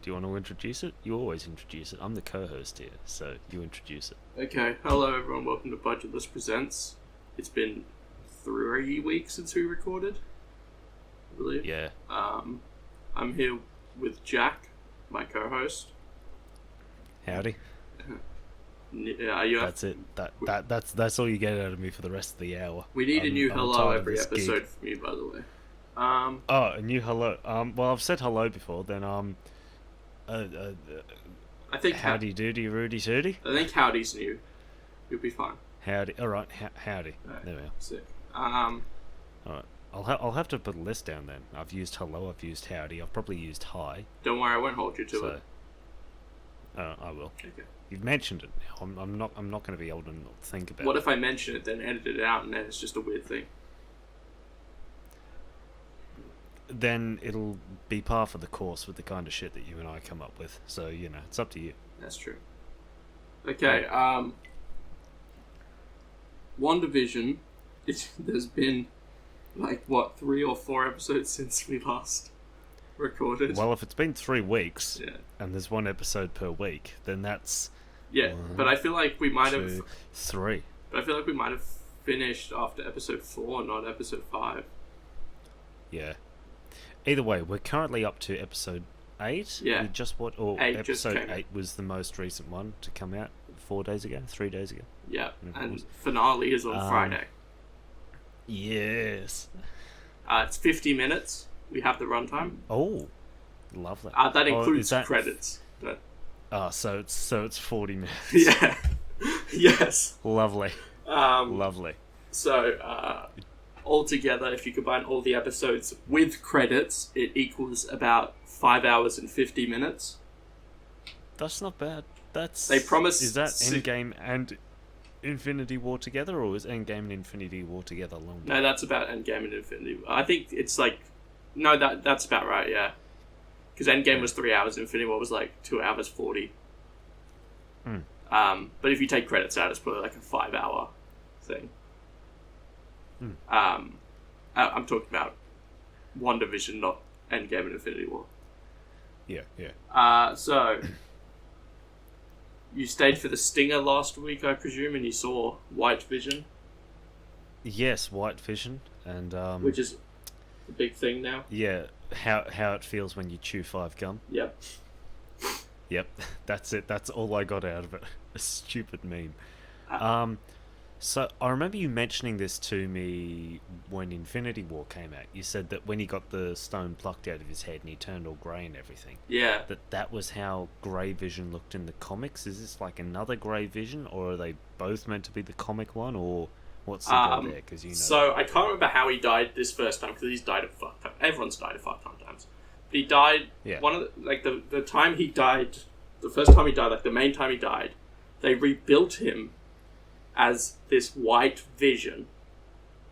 Do you want to introduce it? You always introduce it. I'm the co-host here, so you introduce it. Okay, hello everyone, welcome to Budgetless Presents. It's been 3 weeks since we recorded, I believe. Yeah. I'm here with Jack, my co-host. Howdy. You That's it. That's all you get out of me for the rest of the hour. We need a new I'm hello tired of every this episode gig. from you, by the way. Oh, a new hello. Well, I've said hello before. Then I think howdy doody Rudy Tooty. I think howdy's new. You'll be fine. Howdy. All right. Howdy. Right. There we are. Sick. All right. I'll have to put a list down then. I've used hello. I've used howdy. I've probably used hi. Don't worry, I won't hold you to it. I will. Okay. You've mentioned it now. I'm not going to be able to not think about What it. if I mention it, then edit it out, and then it's just a weird thing? Then it'll be par for the course with the kind of shit that you and I come up with. So, it's up to you. That's true. Okay, Wandavision, there's been, 3 or 4 episodes since we last recorded? Well, if it's been 3 weeks, Yeah. and there's 1 episode per week, then that's... Yeah, but I feel like we might have... 2, 3. But I feel like we might have finished after episode 4, not episode 5. Yeah. Either way, we're currently up to episode 8. Yeah. We just what? Or 8 just episode came 8 was the most recent one to come out 4 days ago, 3 days ago. Yeah, Whatever it and was. finale is on Friday. Yes. It's 50 minutes. We have the runtime. Oh, lovely. That Oh, includes is that- credits. But... So it's 40 minutes. Yeah. Yes. Lovely. Lovely. So, altogether, if you combine all the episodes with credits, it equals about 5 hours and 50 minutes. That's not bad. They promise... Is that Endgame and Infinity War together, or is Endgame and Infinity War together longer? No, that's about Endgame and Infinity War. I think it's No, that's about right, yeah. Because Endgame was 3 hours, Infinity War was 2 hours 40. But if you take credits out, it's probably a 5 hour thing. I'm talking about Wandavision, not Endgame and Infinity War. Yeah. So you stayed for the stinger last week, I presume, and you saw White Vision. Yes, White Vision, and which is the big thing now. Yeah, how it feels when you chew 5 gum. Yep. Yep, that's it. That's all I got out of it. A stupid meme. So I remember you mentioning this to me when Infinity War came out. You said that when he got the stone plucked out of his head and he turned all grey and everything. Yeah. That was how Grey Vision looked in the comics. Is this another Grey Vision, or are they both meant to be the comic one, or what's the deal there? Because So I can't remember how he died this first time, because he's died a fuck ton. Everyone's died a fuck ton of times. But he died. Yeah. One of the time he died, the first time he died, the main time he died, they rebuilt him as this White Vision,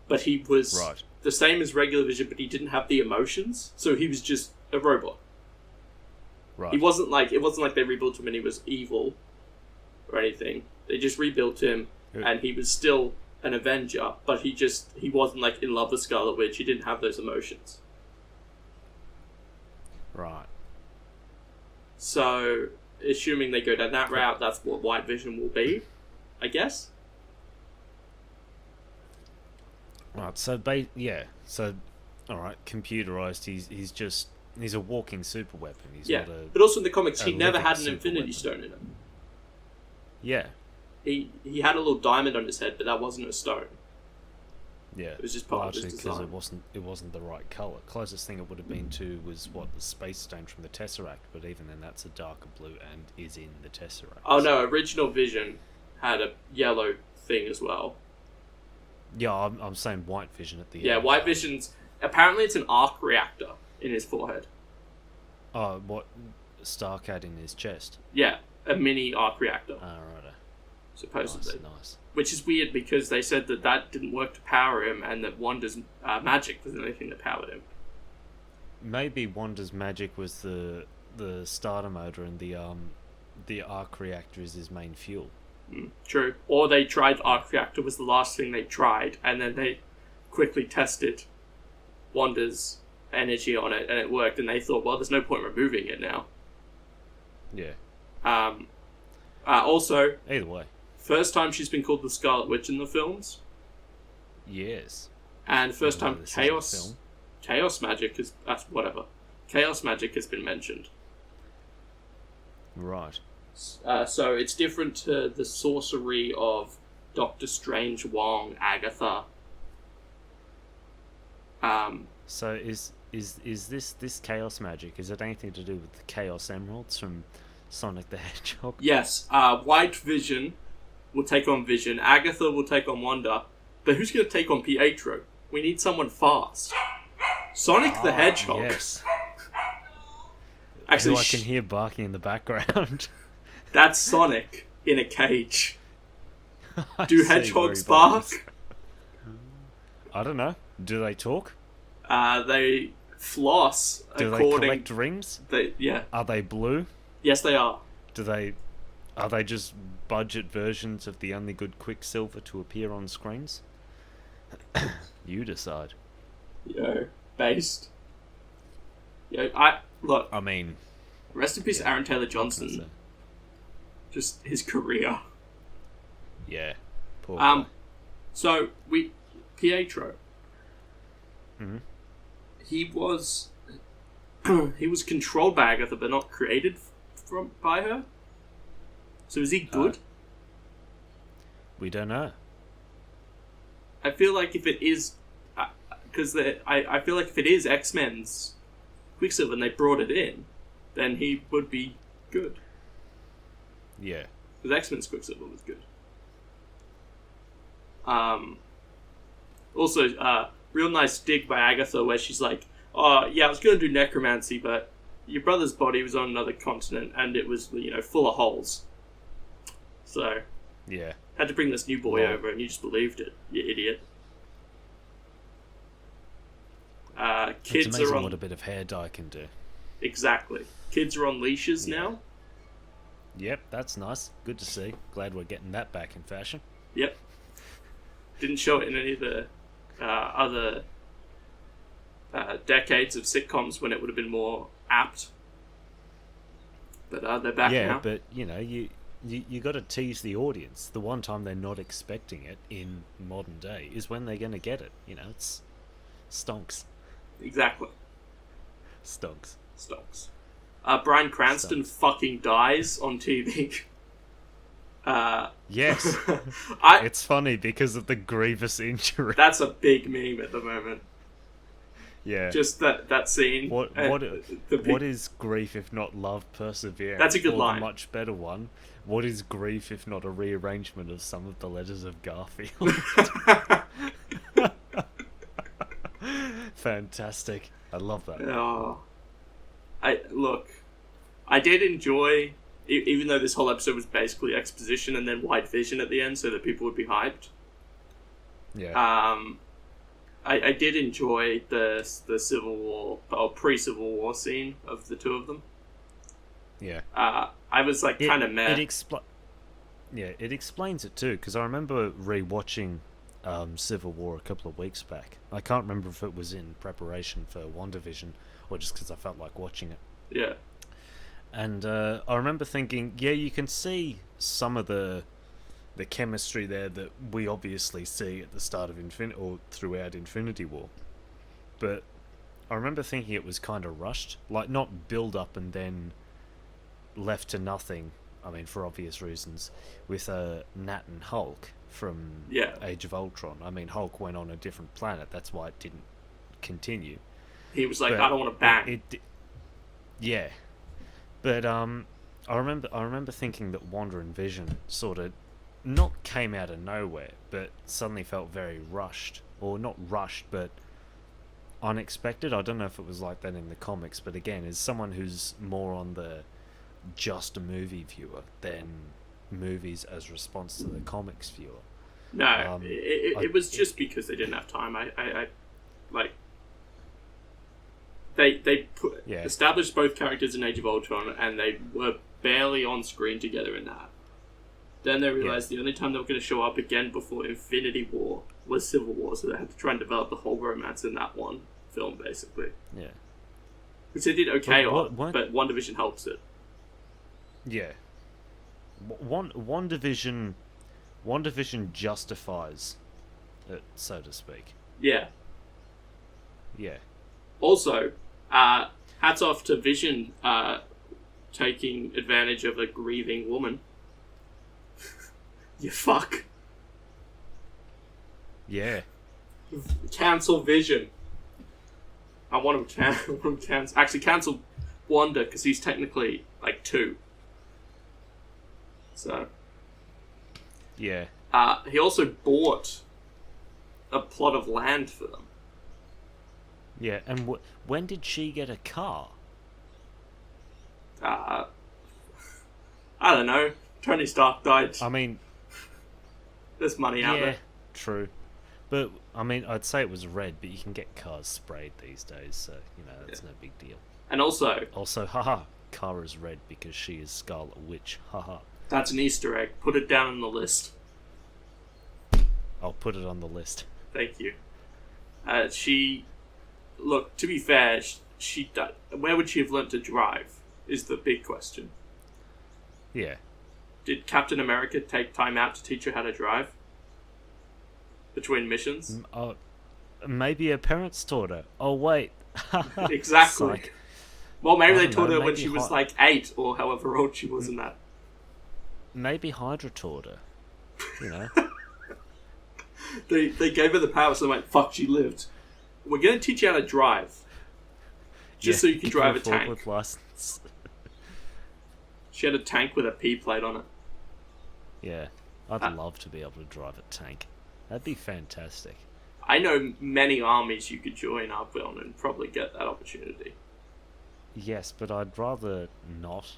but he was the same as regular Vision, but he didn't have the emotions, so he was just a robot. Right. He wasn't it wasn't like they rebuilt him and he was evil or anything. They just rebuilt him, and he was still an Avenger, but he wasn't in love with Scarlet Witch. He didn't have those emotions. Right. So, assuming they go down that route, that's what White Vision will be, I guess. Right, so all right, computerized. He's a walking super weapon. He's not but also in the comics, he never had an super Infinity weapon. Stone in him. Yeah, He had a little diamond on his head, but that wasn't a stone. yeah. It was just part of his because design. it wasn't the right color. Closest thing it would have been to was the space stone from the Tesseract, but even then, that's a darker blue and is in the Tesseract. Oh no, original Vision had a yellow thing as well. Yeah, I'm saying White Vision at the end. Yeah, White Vision's... Apparently it's an arc reactor in his forehead. Oh, what Stark had in his chest? Yeah, a mini arc reactor, Righto. supposedly. Nice. Which is weird because they said that didn't work to power him, and that Wanda's magic was the only thing that powered him. Maybe Wanda's magic was the starter motor, and the arc reactor is his main fuel. True. Or they tried arc reactor was the last thing they tried, and then they quickly tested Wanda's energy on it, and it worked, and they thought, well, there's no point removing it now. Yeah. Also, Either way. first time she's been called the Scarlet Witch in the films. Yes. And first time chaos magic is whatever. Chaos magic has been mentioned. Right. So it's different to the sorcery of Doctor Strange, Wong, Agatha. So is this chaos magic? Is it anything to do with the Chaos Emeralds from Sonic the Hedgehog? Yes. White Vision will take on Vision. Agatha will take on Wanda. But who's going to take on Pietro? We need someone fast. Sonic the Hedgehog. Yes. Actually, who I can hear barking in the background. That's Sonic in a cage. Do hedgehogs bark? I don't know. Do they talk? They floss. Do they collect rings? Yeah. Are they blue? Yes, they are. Are they just budget versions of the only good Quicksilver to appear on screens? You decide. Based. Look. I mean, rest in peace, Aaron Taylor Johnson. Just his career. Yeah. Poor guy. So Pietro. Mm-hmm. He was controlled by Agatha, but not created by her. So is he good? We don't know. I feel like if it is, because I feel like if it is X-Men's Quicksilver and they brought it in, then he would be good. Yeah. Because X-Men's Quicksilver was good. Also, real nice dig by Agatha where she's like, oh, yeah, I was going to do necromancy, but your brother's body was on another continent and it was, full of holes. So, yeah, had to bring this new boy over and you just believed it, you idiot. Kids it's amazing are on... what a bit of hair dye can do. Exactly. Kids are on leashes now. Yep, that's nice. Good to see. Glad we're getting that back in fashion. Yep. Didn't show it in any of the other decades of sitcoms when it would have been more apt. But they're back now. Yeah, but you got to tease the audience. The one time they're not expecting it in modern day is when they're going to get it. It's stonks. Exactly. Stonks. Bryan Cranston fucking dies on TV. Yes. It's funny because of the grievous injury. That's a big meme at the moment. Yeah. Just that scene. What is grief if not love persevering? That's a good line. The much better one. What is grief if not a rearrangement of some of the letters of Garfield? Fantastic. I love that. Oh. I did enjoy, even though this whole episode was basically exposition and then White Vision at the end so that people would be hyped. Yeah. I did enjoy the Civil War, or pre-Civil War scene of the two of them. Yeah. I was kind of meh. It explains it too, because I remember rewatching Civil War a couple of weeks back. I can't remember if it was in preparation for Wandavision or just because I felt like watching it. Yeah. And I remember thinking, yeah, you can see some of the chemistry there that we obviously see at the start of or throughout Infinity War. But I remember thinking it was kind of rushed, like not build up and then left to nothing. I mean, for obvious reasons, with Nat and Hulk from Age of Ultron. I mean, Hulk went on a different planet. That's why it didn't continue. He was like, I don't want to bang. Yeah. But I remember thinking that Wanda and Vision sort of not came out of nowhere, but suddenly felt very rushed. Or not rushed, but unexpected. I don't know if it was like that in the comics, but again, as someone who's more on the just a movie viewer than movies as response to the comics viewer. No, it was just because they didn't have time. They established both characters in Age of Ultron, and they were barely on screen together in that. Then they realized the only time they were going to show up again before Infinity War was Civil War, so they had to try and develop the whole romance in that one film, basically. Yeah. Which they did okay on, but Wandavision helps it. Yeah. Wandavision justifies it, so to speak. Yeah. Yeah. Also, hats off to Vision taking advantage of a grieving woman. You fuck. Yeah. Cancel Vision. I want him to actually cancel Wanda because he's technically like 2. So. Yeah. He also bought a plot of land for them. Yeah, and when did she get a car? I don't know. Tony Stark died. I mean, there's money out there. True. But, I mean, I'd say it was red, but you can get cars sprayed these days, so, that's no big deal. And also... Also, haha, Kara's red because she is Scarlet Witch, haha. That's an Easter egg. Put it down on the list. I'll put it on the list. Thank you. She... Look, to be fair, she where would she have learnt to drive, is the big question. Yeah. Did Captain America take time out to teach her how to drive? Between missions? Maybe her parents taught her. Oh, wait. Exactly. Psych. Well, maybe they taught her when she was like 8, or however old she was in that. Maybe Hydra taught her. They gave her the power, so they went, fuck, she lived. We're going to teach you how to drive. Just so you can drive a tank. With license. She had a tank with a P plate on it. Yeah. I'd love to be able to drive a tank. That'd be fantastic. I know many armies you could join up on and probably get that opportunity. Yes, but I'd rather not.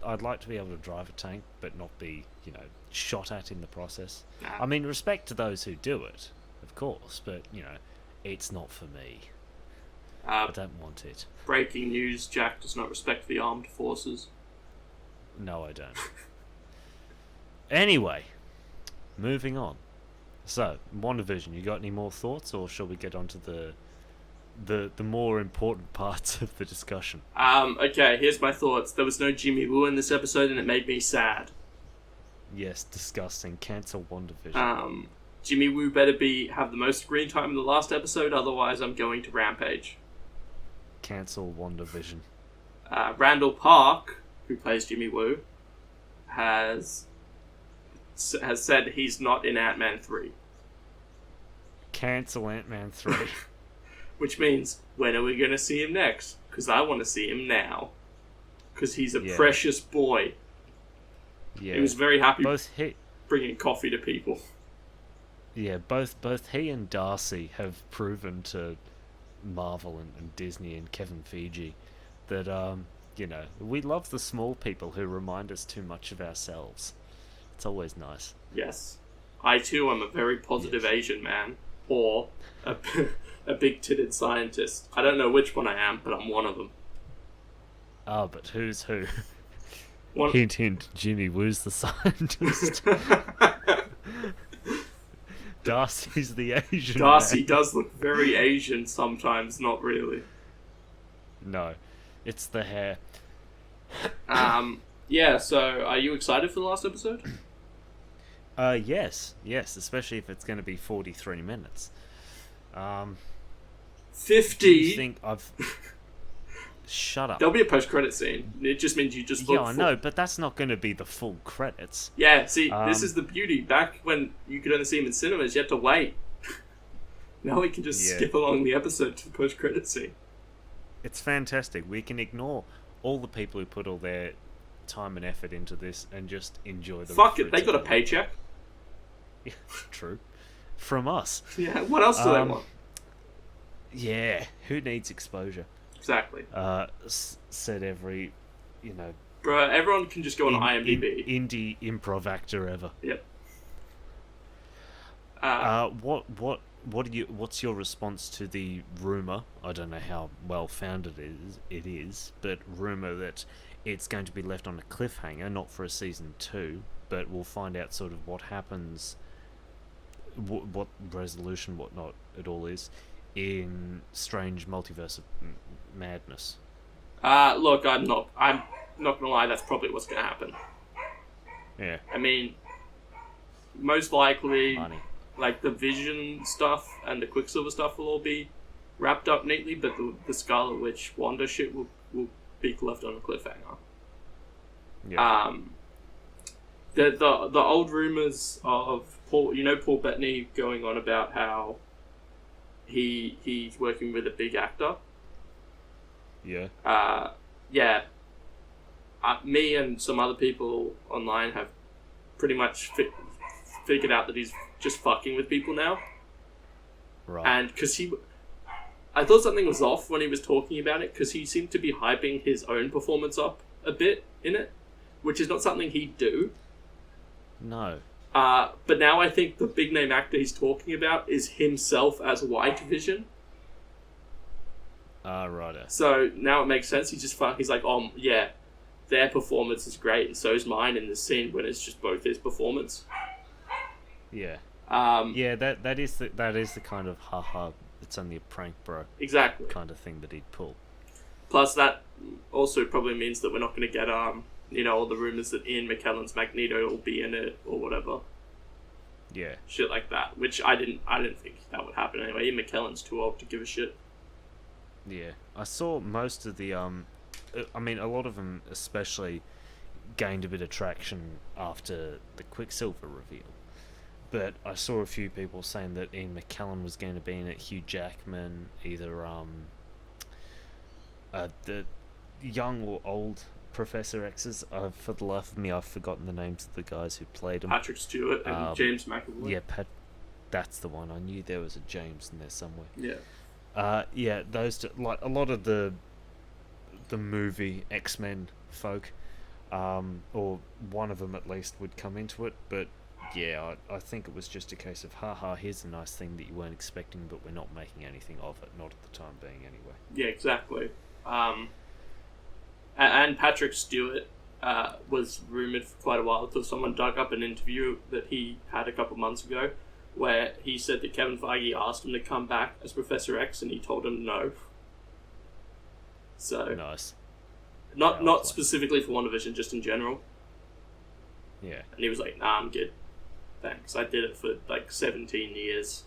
I'd like to be able to drive a tank, but not be, shot at in the process. Nah. I mean, respect to those who do it, of course, but, it's not for me. I don't want it. Breaking news, Jack does not respect the armed forces. No, I don't. Anyway, moving on. So, WandaVision, you got any more thoughts, or shall we get on to the more important parts of the discussion? Okay, here's my thoughts. There was no Jimmy Woo in this episode, and it made me sad. Yes, disgusting. Cancel WandaVision. Jimmy Woo better have the most screen time in the last episode, otherwise I'm going to Rampage. Cancel WandaVision. Randall Park, who plays Jimmy Woo, has said he's not in Ant-Man 3. Cancel Ant-Man 3. Which means, when are we going to see him next? Because I want to see him now. Because he's a precious boy. Yeah. He was very happy Both bringing coffee to people. Yeah, both he and Darcy have proven to Marvel and Disney and Kevin Feige that, we love the small people who remind us too much of ourselves. It's always nice. Yes. I, too, am a very positive Asian man. Or a big-titted scientist. I don't know which one I am, but I'm one of them. But who's who? Hint, hint, Jimmy Woo's the scientist. Darcy's the Asian Darcy man. does look very Asian sometimes, not really. No, it's the hair. Yeah, so are you excited for the last episode? Yes, especially if it's going to be 43 minutes. 50? You think I've... Shut up. There'll be a post-credit scene. It just means you just look. Yeah, I know, but that's not going to be the full credits. Yeah, see, this is the beauty. Back when you could only see him in cinemas, you had to wait. Now we can just skip along the episode to the post-credit scene. It's fantastic. We can ignore all the people who put all their time and effort into this and just enjoy the... Fuck it, they got a paycheck. Yeah, true. From us. Yeah, what else do they want? Yeah, who needs exposure? Exactly. Said every, Bruh, everyone can just go on IMDb. Indie improv actor ever. Yep. What's your response to the rumor? I don't know how well founded it is, but rumor that it's going to be left on a cliffhanger, not for a season 2, but we'll find out sort of what happens, what resolution, whatnot it all is, in Strange Multiverse of Madness. Look, I'm not gonna lie. That's probably what's gonna happen. Yeah. I mean, most likely, Money. like the Vision stuff and the Quicksilver stuff will all be wrapped up neatly, but the Scarlet Witch Wanda shit will be left on a cliffhanger. Yeah. The old rumors of Paul Bettany going on about how he's working with a big actor. Yeah. Yeah. Me and some other people online have pretty much figured out that he's just fucking with people now. Right. And because I thought something was off when he was talking about it, because he seemed to be hyping his own performance up a bit in it, which is not something he'd do. No. But now I think the big name actor he's talking about is himself as White Vision. Right. So now it makes sense. He's like, oh yeah, their performance is great, and so is mine in this scene when it's just both his performance. Yeah. Yeah, that is the kind of haha, it's only a prank, bro. Exactly. Kind of thing that he'd pull. Plus, that also probably means that we're not going to get all the rumors that Ian McKellen's Magneto will be in it or whatever. Yeah. Shit like that, which I didn't think that would happen anyway. Ian McKellen's too old to give a shit. Yeah, I saw most of the a lot of them especially gained a bit of traction after the Quicksilver reveal. But I saw a few people saying that Ian McKellen was going to be in it, Hugh Jackman, either the young or old Professor X's. For the life of me, I've forgotten the names of the guys who played them. Patrick Stewart and James McAvoy. Yeah, that's the one. I knew there was a James in there somewhere. Yeah. Yeah, those two, like a lot of the movie X-Men folk, or one of them at least would come into it. But yeah, I think it was just a case of haha, here's a nice thing that you weren't expecting, but we're not making anything of it, not at the time being anyway. Yeah, exactly. And Patrick Stewart was rumoured for quite a while until someone dug up an interview that he had a couple months ago where he said that Kevin Feige asked him to come back as Professor X and he told him no. So nice. Not specifically for Wandavision, just in general. Yeah. And he was like, nah, I'm good. Thanks. I did it for like 17 years.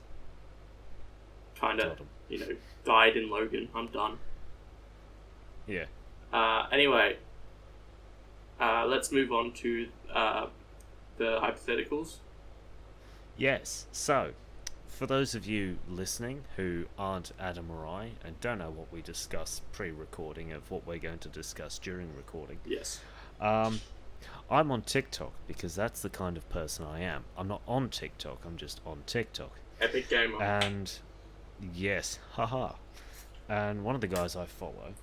Kind of, died in Logan. I'm done. Yeah. Anyway, let's move on to the hypotheticals. Yes. So, for those of you listening who aren't Adam or I and don't know what we discuss pre-recording of what we're going to discuss during recording. Yes. I'm on TikTok because that's the kind of person I am. I'm not on TikTok, I'm just on TikTok. Epic gamer. And yes, haha. And one of the guys I follow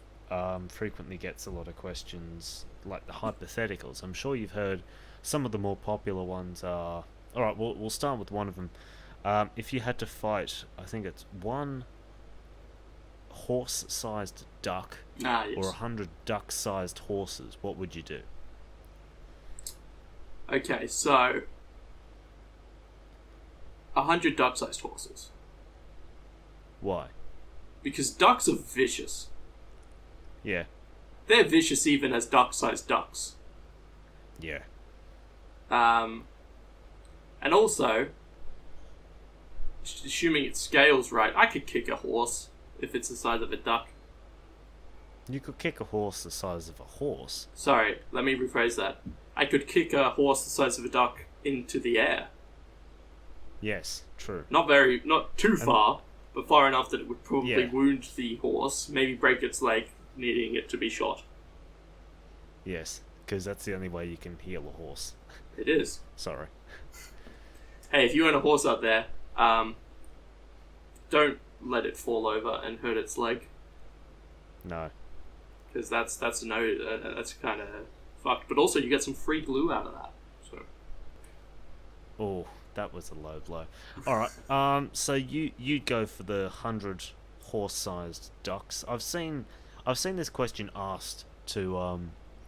frequently gets a lot of questions like the hypotheticals. I'm sure you've heard some of the more popular ones are... Alright, we'll start with one of them. If you had to fight, I think it's one horse-sized duck yes. or 100 duck-sized horses, what would you do? Okay, so 100 duck-sized horses. Why? Because ducks are vicious. Yeah. They're vicious even as duck-sized ducks. Yeah. And also, assuming it scales right, I could kick a horse if it's the size of a duck. You could kick a horse the size of a horse? Sorry, let me rephrase that. I could kick a horse the size of a duck into the air. Yes, true. Not too far, but far enough that it would probably wound the horse, maybe break its leg, needing it to be shot. Yes, because that's the only way you can heal a horse. It is. Sorry. Hey, if you own a horse out there, don't let it fall over and hurt its leg. No. Because that's kind of fucked. But also, you get some free glue out of that. So. Oh, that was a low blow. All right. So you'd go for the 100 horse-sized ducks. I've seen this question asked to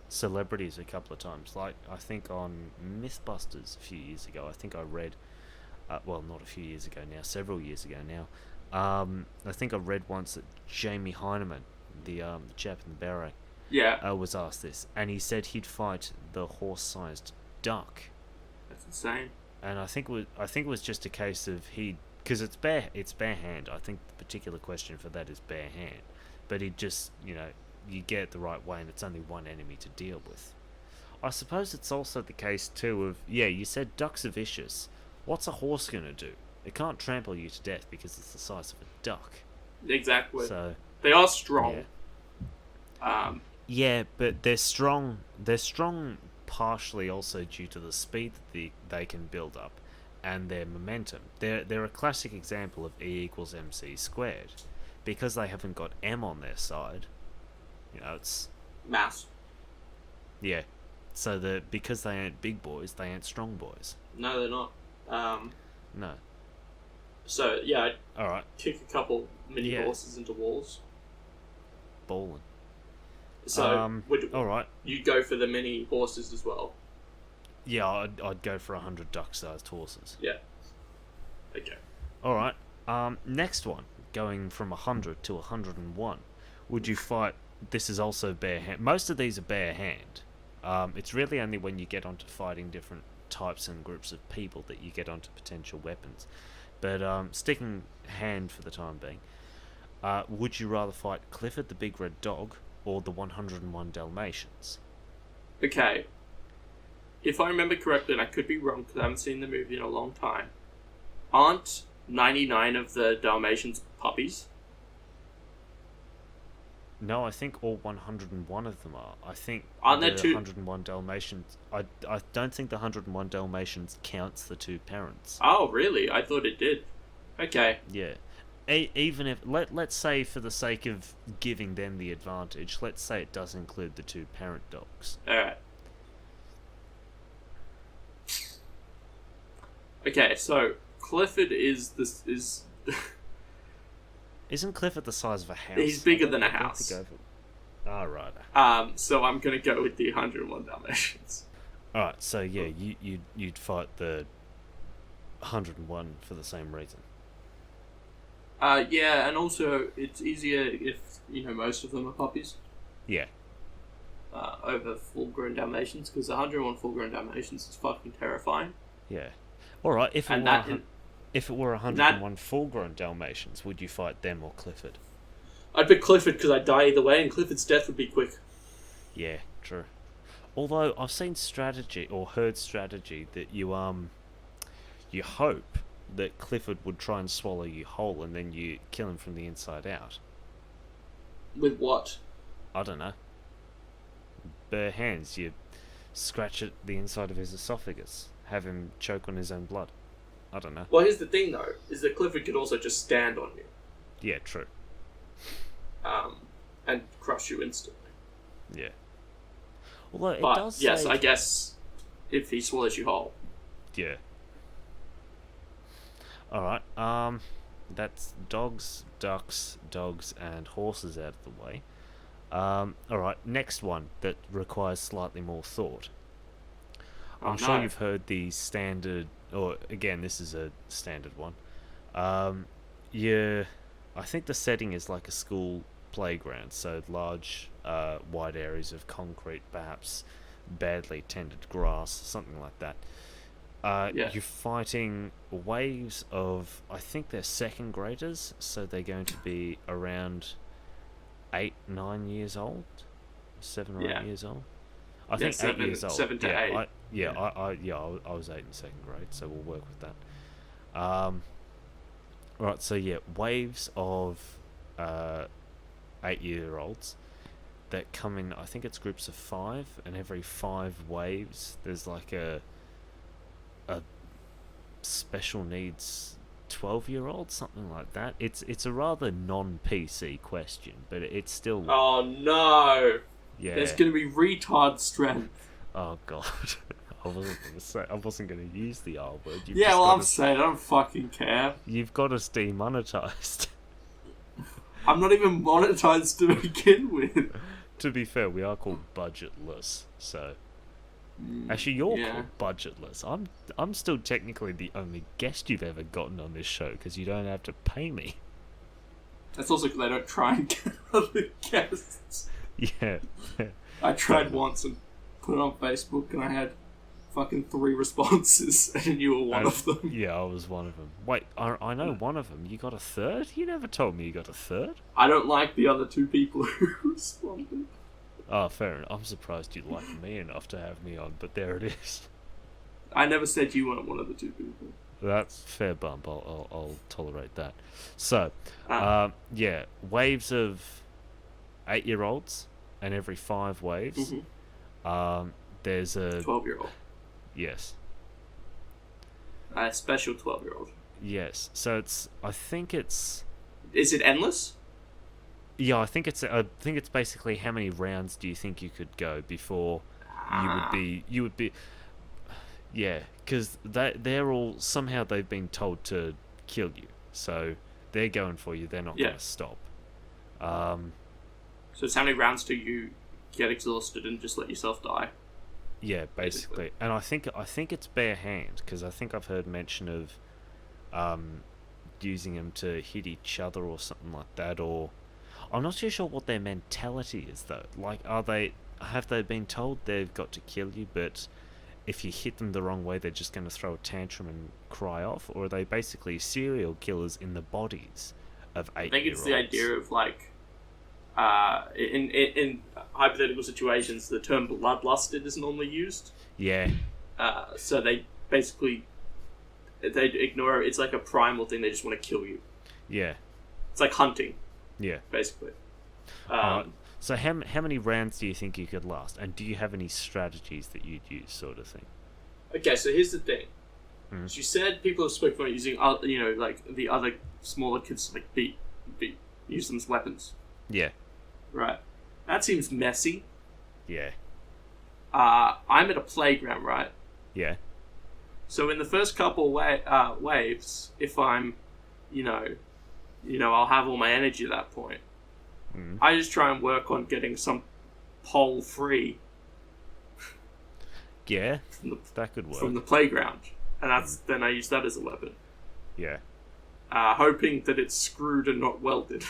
celebrities a couple of times. Like I think on Mythbusters a few years ago. I think I read. Well, not a few years ago now. Several years ago now. I think I read once that Jamie Hyneman, the chap in the beret, Yeah. was asked this, and he said he'd fight the horse-sized duck. That's insane. And I think it was just a case of because it's bare hand. I think the particular question for that is bare hand, but he just you get it the right way, and it's only one enemy to deal with. I suppose it's also the case too of you said ducks are vicious. What's a horse gonna do? It can't trample you to death because it's the size of a duck. Exactly. So they are strong. Yeah. But they're strong. They're strong partially also due to the speed that they can build up, and their momentum. They're a classic example of E equals MC squared, because they haven't got M on their side. It's mass. Yeah. So because they ain't big boys, they ain't strong boys. No, they're not. No. So yeah, all right. Kick a couple mini horses into walls. Ballin'. So all right. You'd go for the mini horses as well. Yeah, I'd go for 100 duck-sized horses. Yeah. Okay. All right. Next one, going from 100 to 101. Would you fight? This is also bare hand. Most of these are bare hand. It's really only when you get onto fighting different types and groups of people that you get onto potential weapons. But sticking hand for the time being, would you rather fight Clifford the Big Red Dog or the 101 Dalmatians? Okay. If I remember correctly, and I could be wrong because I haven't seen the movie in a long time, aren't 99 of the Dalmatians puppies? No, I think all 101 of them are. I think aren't there the 101 Dalmatians... I don't think the 101 Dalmatians counts the two parents. Oh, really? I thought it did. Okay. Yeah. Even if... Let's say, for the sake of giving them the advantage, let's say it does include the two parent dogs. Alright. Okay, so Clifford is... Isn't Clifford the size of a house? He's bigger than a house. Right. So I'm going to go with the 101 Dalmatians. Alright, so yeah, you'd fight the 101 for the same reason. Yeah, and also it's easier if, most of them are puppies. Yeah. Over full-grown Dalmatians, because 101 full-grown Dalmatians is fucking terrifying. Yeah. Alright, if it were 101 full-grown Dalmatians, would you fight them or Clifford? I'd pick Clifford because I'd die either way, and Clifford's death would be quick. Yeah, true. Although I've seen strategy or heard strategy that you hope that Clifford would try and swallow you whole, and then you kill him from the inside out. With what? I don't know. Bare hands. You scratch at the inside of his esophagus, have him choke on his own blood. I don't know. Well, here's the thing, though, is that Clifford could also just stand on you. Yeah, true. And crush you instantly. Yeah. Although it does yes, say... I guess if he swallows you whole. Yeah. Alright, that's dogs, ducks, and horses out of the way. Alright, next one that requires slightly more thought. I'm sure you've heard the standard... Or, again, this is a standard one. I think the setting is like a school playground, so large, wide areas of concrete, perhaps badly tended grass, something like that. You're fighting waves of, I think they're second graders, so they're going to be around 8-9 years old, 7 or 8 years old. I think 8 years old. 7 to 8. I was 8 in second grade, so we'll work with that. Right, so yeah, waves of 8-year-olds that come in. I think it's groups of 5, and every 5 waves, there's like a special needs 12-year-old, something like that. It's a rather non-PC question, but it's still. Oh no! Yeah. There's going to be retard strength. Oh god. I wasn't going to use the R word. I'm saying I don't fucking care. You've got us demonetized. I'm not even monetized to begin with. To be fair, we are called Budgetless, so. Actually, you're called Budgetless. I'm still technically the only guest you've ever gotten on this show because you don't have to pay me. That's also because I don't try and get other guests. Yeah. I tried once and put it on Facebook, and I had fucking 3 responses, and you were one of them. Yeah, I was one of them. Wait, I know one of them. You got a third? You never told me you got a third. I don't like the other 2 people who responded. Oh, fair enough. I'm surprised you like me enough to have me on, but there it is. I never said you weren't one of the 2 people. That's fair bump. I'll tolerate that. So, yeah, waves of 8-year-olds, and every 5 waves, there's a 12-year-old. Yes. A special 12-year-old. Yes. So I think it's. Is it endless? Yeah, I think it's basically how many rounds do you think you could go before you would be. Yeah, because they're all somehow they've been told to kill you, so they're going for you. They're not going to stop. So it's how many rounds do you get exhausted and just let yourself die? Yeah, basically. And I think it's bare hand, because I think I've heard mention of using them to hit each other or something like that. Or I'm not too sure what their mentality is though. Like, have they been told they've got to kill you, but if you hit them the wrong way, they're just going to throw a tantrum and cry off? Or are they basically serial killers in the bodies of 8-year-olds? I think it's the idea of, like, in hypothetical situations, the term bloodlusted is normally used. Yeah. So they basically, they ignore it. It's like a primal thing. They just want to kill you. Yeah. It's like hunting. Yeah. Basically. So how many rounds do you think you could last? And do you have any strategies that you'd use, sort of thing? Okay, so here's the thing. As you said, people have spoken about using, like the other smaller kids to like use them as weapons. Yeah. Right. That seems messy. Yeah. I'm at a playground, right? Yeah. So in the first couple waves, if I'm, I'll have all my energy at that point. I just try and work on getting some pole free. Yeah, that could work. From the playground. And then I use that as a weapon. Yeah. Hoping that it's screwed and not welded.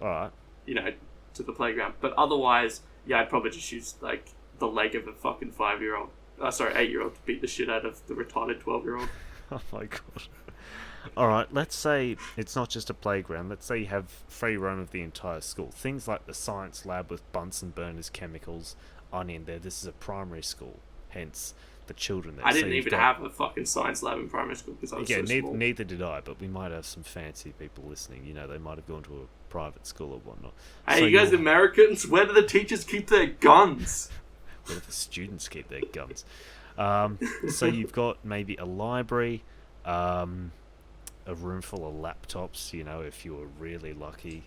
Alright. To the playground. But otherwise, yeah, I'd probably just use, like, the leg of a fucking 8-year-old to beat the shit out of the retarded 12-year-old. Oh my god. Alright, let's say it's not just a playground. Let's say you have free roam of the entire school. Things like the science lab with Bunsen burners chemicals aren't in there. This is a primary school, hence the children there. I didn't even have a fucking science lab in primary school because I was so small. Neither did I, but we might have some fancy people listening. They might have gone to a private school or whatnot. Hey, so you guys Americans, where do the teachers keep their guns? Where do the students keep their guns? So you've got maybe a library, a room full of laptops, if you were really lucky,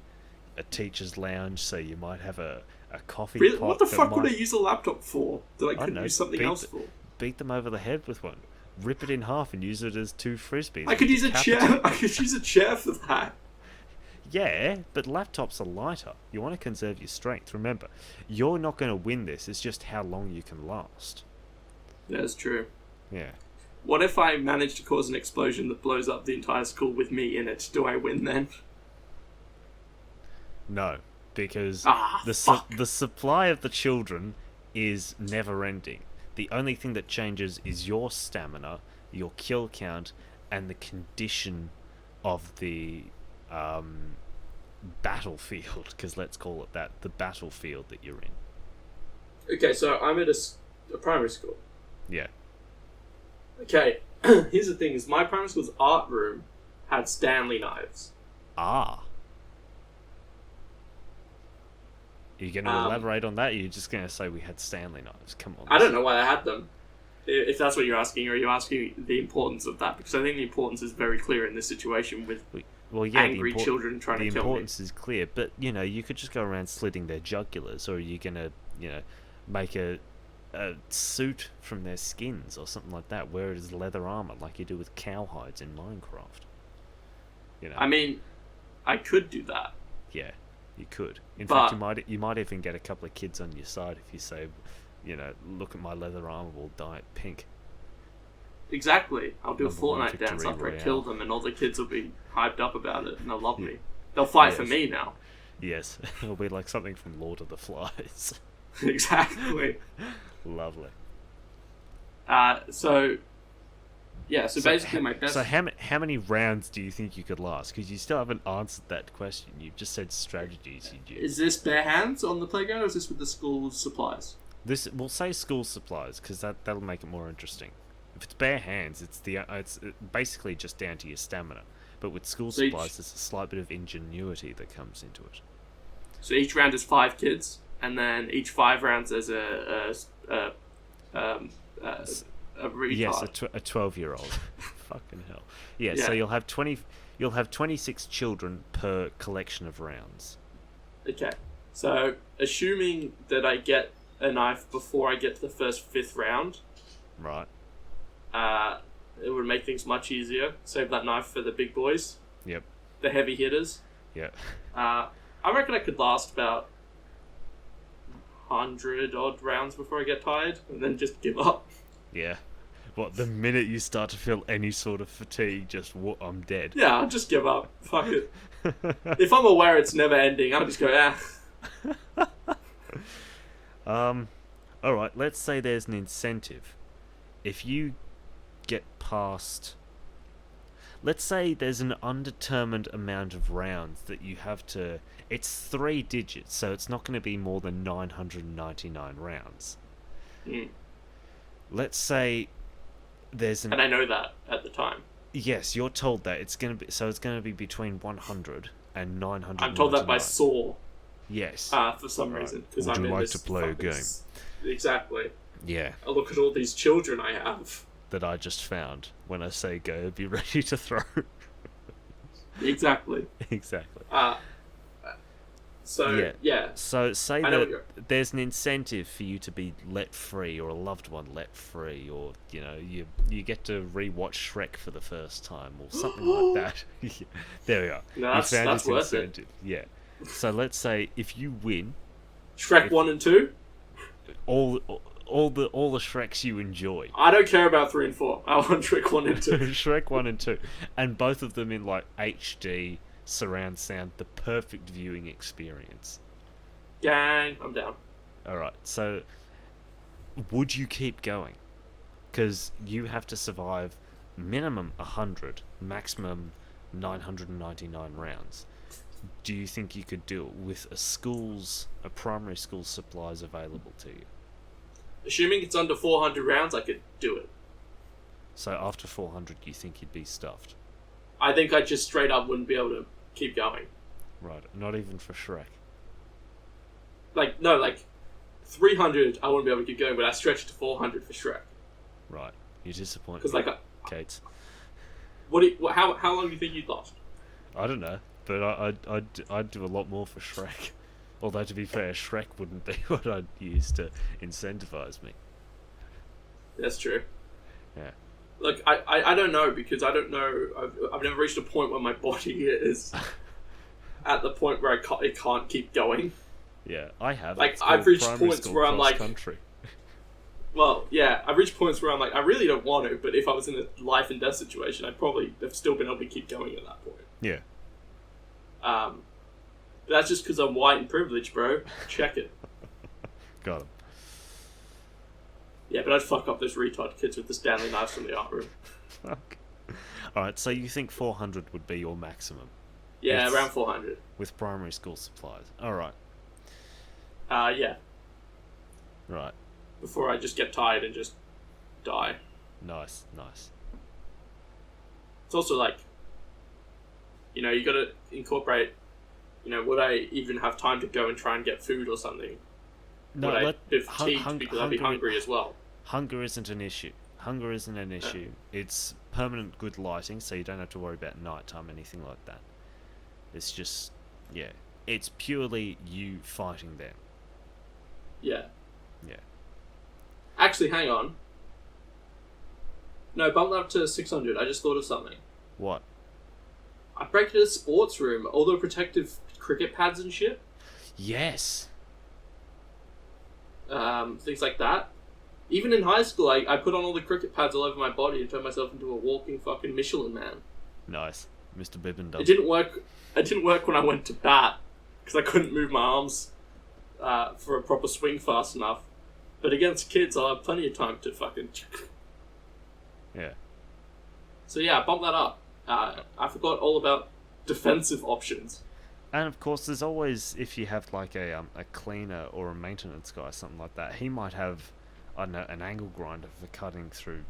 a teacher's lounge, so you might have a coffee pot. What the fuck would I use a laptop for that I couldn't use something else for? Beat them over the head with one. Rip it in half and use it as 2 frisbees. I could use a chair. I could use a chair for that. Yeah, but laptops are lighter. You want to conserve your strength. Remember, you're not going to win this. It's just how long you can last. That's true. Yeah. What if I manage to cause an explosion that blows up the entire school with me in it? Do I win then? No, because the supply of the children is never ending. The only thing that changes is your stamina, your kill count, and the condition of the battlefield, because let's call it that, the battlefield that you're in. Okay, so I'm at a primary school. Yeah. Okay, here's the thing, is my primary school's art room had Stanley knives. Ah. Are you going to elaborate on that, or are you just going to say we had Stanley knives? Come on. I don't know why I had them. If that's what you're asking, or are you asking the importance of that? Because I think the importance is very clear in this situation with angry children trying to kill me. The importance is clear, but, you could just go around slitting their jugulars, or are you going to, make a suit from their skins or something like that, wear it as leather armor like you do with cowhides in Minecraft? I mean, I could do that. Yeah, you could. In fact, you might even get a couple of kids on your side if you say, look at my leather armor, we'll dye it pink. Exactly. I'll do a Fortnite dance after I kill them, and all the kids will be hyped up about it, and they'll love me. They'll fight for me now. Yes, it'll be like something from Lord of the Flies. Exactly. Lovely. So basically my best... So how many rounds do you think you could last? Because you still haven't answered that question. You've just said strategies you'd use. Is this bare hands on the playground, or is this with the school's supplies? We'll say school supplies, because that'll make it more interesting. If it's bare hands, it's basically just down to your stamina. But with school supplies, there's a slight bit of ingenuity that comes into it. So each round is 5 kids, and then each 5 rounds there's a retard. Yes, a 12-year-old. Fucking hell. Yeah, so you'll have 26 children per collection of rounds. Okay. So assuming that I get a knife before I get to the first 5th round, right? It would make things much easier. Save that knife for the big boys. Yep. The heavy hitters. Yeah. I reckon I could last about 100 odd rounds before I get tired, and then just give up. Yeah. What, the minute you start to feel any sort of fatigue, I'm dead. Yeah, I'll just give up. Fuck it. If I'm aware it's never ending, I'll just go, Alright, let's say there's an incentive. If you get past... Let's say there's an undetermined amount of rounds that you have to... It's 3 digits, so it's not going to be more than 999 rounds. Mm. Let's say there's an... And I know that at the time. Yes, you're told that. It's going to be between 100 and 999. I'm told that by Saw. Yes. For some reason. Would you like to play a game? Exactly. Yeah. I look at all these children I have. That I just found. When I say go, be ready to throw. Exactly. Exactly. So, yeah. So say that there's an incentive for you to be let free, or a loved one let free, or, you get to rewatch Shrek for the first time, or something like that. There we are. No, you found that's worth incentive. Yeah. So let's say if you win... Shrek 1 and 2? All the Shreks you enjoy. I don't care about 3 and 4. I want Shrek 1 and 2. Shrek 1 and 2. And both of them in, HD... surround sound, the perfect viewing experience. Gang, I'm down. Alright, so would you keep going? Because you have to survive minimum 100, maximum 999 rounds. Do you think you could do it with a primary school's supplies available to you? Assuming it's under 400 rounds, I could do it. So after 400, you think you'd be stuffed? I think I just straight up wouldn't be able to keep going. Right, not even for Shrek. 300 I wouldn't be able to keep going, but I stretched to 400 for Shrek. Right, you're disappointed. Because Kate. How long do you think you'd last? I don't know, but I'd do a lot more for Shrek. Although to be fair, Shrek wouldn't be what I'd use to incentivize me. That's true. Yeah. Look, I don't know, because I don't know. I've never reached a point where my body is at the point where it can't keep going. Yeah, I have. I've reached points where I'm like... country. Well, yeah, I've reached points where I'm like, I really don't want to, but if I was in a life and death situation, I'd probably have still been able to keep going at that point. Yeah. But that's just because I'm white and privileged, bro. Check it. Got him. Yeah, but I'd fuck up those retard kids with the Stanley knives from the art room. Fuck. Alright, so you think 400 would be your maximum? Yeah, around 400. With primary school supplies. Alright. Yeah. Right. Before I just get tired and just die. Nice. It's also you gotta incorporate, would I even have time to go and try and get food or something? No, would I be fatigued because I'd be hungry as well? Hunger isn't an issue. It's permanent good lighting, so you don't have to worry about nighttime, anything like that. It's just, it's purely you fighting them. Yeah. Yeah. Actually, hang on. No, bump that up to 600. I just thought of something. What? I break into a sports room. All the protective cricket pads and shit. Yes. Things like that. Even in high school, I put on all the cricket pads all over my body and turned myself into a walking fucking Michelin man. Nice. Mr. Bibbin does. It didn't work when I went to bat, because I couldn't move my arms for a proper swing fast enough. But against kids, I'll have plenty of time to fucking... Yeah. So yeah, bump that up. I forgot all about defensive options. And of course, there's always, if you have like a cleaner or a maintenance guy, something like that, he might have, I don't know, an angle grinder for cutting through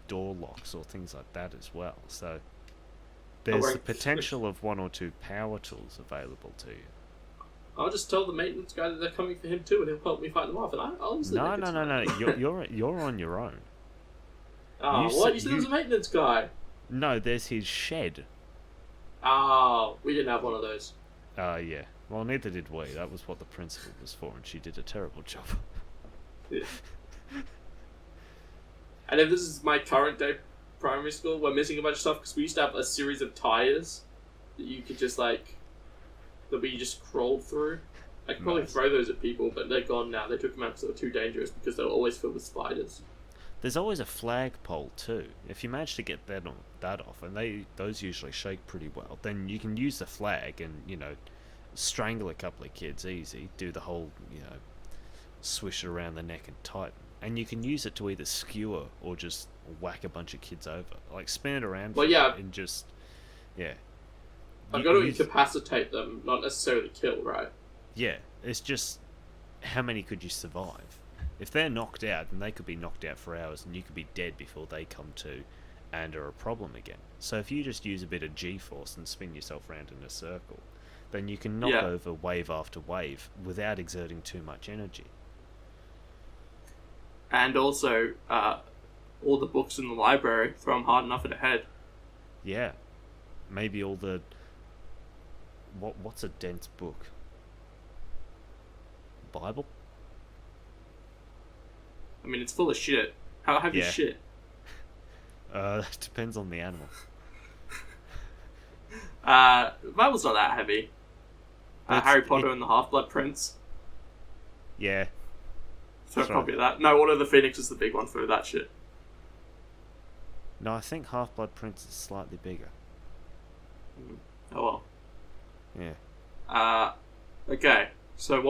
door locks or things like that as well. So there's the potential of one or two power tools available to you. I'll just tell the maintenance guy that they're coming for him too, and he'll help me fight them off. And I'll easily No. You're on your own. Oh, what? You said there was a maintenance guy. No, there's his shed. Oh, we didn't have one of those. Yeah. Well, neither did we. That was what the principal was for, and she did a terrible job. Yeah. And if this is my current day primary school, we're missing a bunch of stuff because we used to have a series of tires that you could just that we just crawled through. I could probably throw those at people, but they're gone now. They took them out because they were too dangerous because they were always filled with spiders. There's always a flagpole too. If you manage to get that off, and those usually shake pretty well, then you can use the flag and, strangle a couple of kids easy. Do the whole, swish it around the neck and tighten. And you can use it to either skewer or just whack a bunch of kids over. Like, spin it around and just, yeah. I've got to incapacitate them, not necessarily kill, right? Yeah, it's just, how many could you survive? If they're knocked out, then they could be knocked out for hours and you could be dead before they come to and are a problem again. So if you just use a bit of G-force and spin yourself around in a circle, then you can knock over wave after wave without exerting too much energy. And also, all the books in the library, throw them hard enough at the head. Yeah. Maybe all the... What's a dense book? Bible? I mean, it's full of shit. How heavy is shit? It depends on the animal. Bible's not that heavy. Harry Potter and the Half-Blood Prince. Yeah. So probably that. No, Order of the Phoenix is the big one for that shit. No, I think Half-Blood Prince is slightly bigger. Oh well. Yeah. Okay. So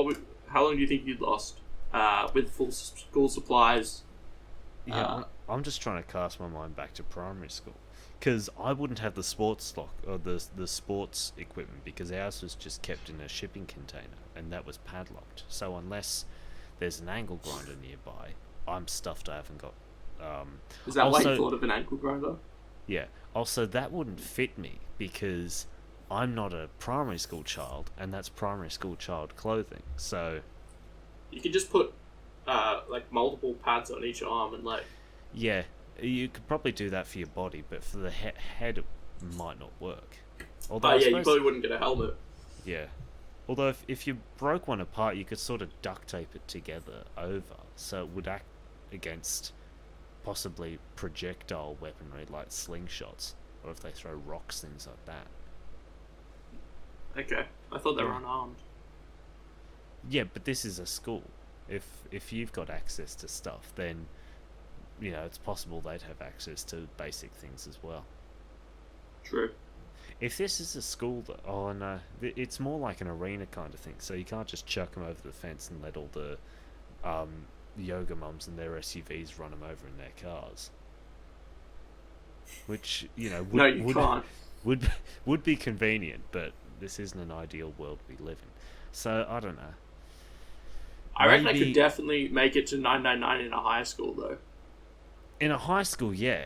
how long do you think you'd lost? With full school supplies. Yeah, I'm just trying to cast my mind back to primary school, because I wouldn't have the sports lock or the sports equipment because ours was just kept in a shipping container and that was padlocked. So unless there's an angle grinder nearby, I'm stuffed. I haven't got. Is that why you thought of an ankle grinder? Yeah. Also, that wouldn't fit me because I'm not a primary school child, and that's primary school child clothing. So you could just put multiple pads on each arm and Yeah, you could probably do that for your body, but for the head it might not work. Although you probably wouldn't get a helmet. Yeah. Although if you broke one apart, you could sort of duct tape it together over, so it would act against possibly projectile weaponry like slingshots, or if they throw rocks, things like that. Okay, I thought they were unarmed. Yeah, but this is a school. If you've got access to stuff, then it's possible they'd have access to basic things as well. True. If this is a school, oh no, it's more like an arena kind of thing. So you can't just chuck them over the fence and let all the yoga mums and their SUVs run them over in their cars. Which would be convenient, but this isn't an ideal world we live in. So I don't know. I reckon I could definitely make it to 999 in a high school though. In a high school, yeah.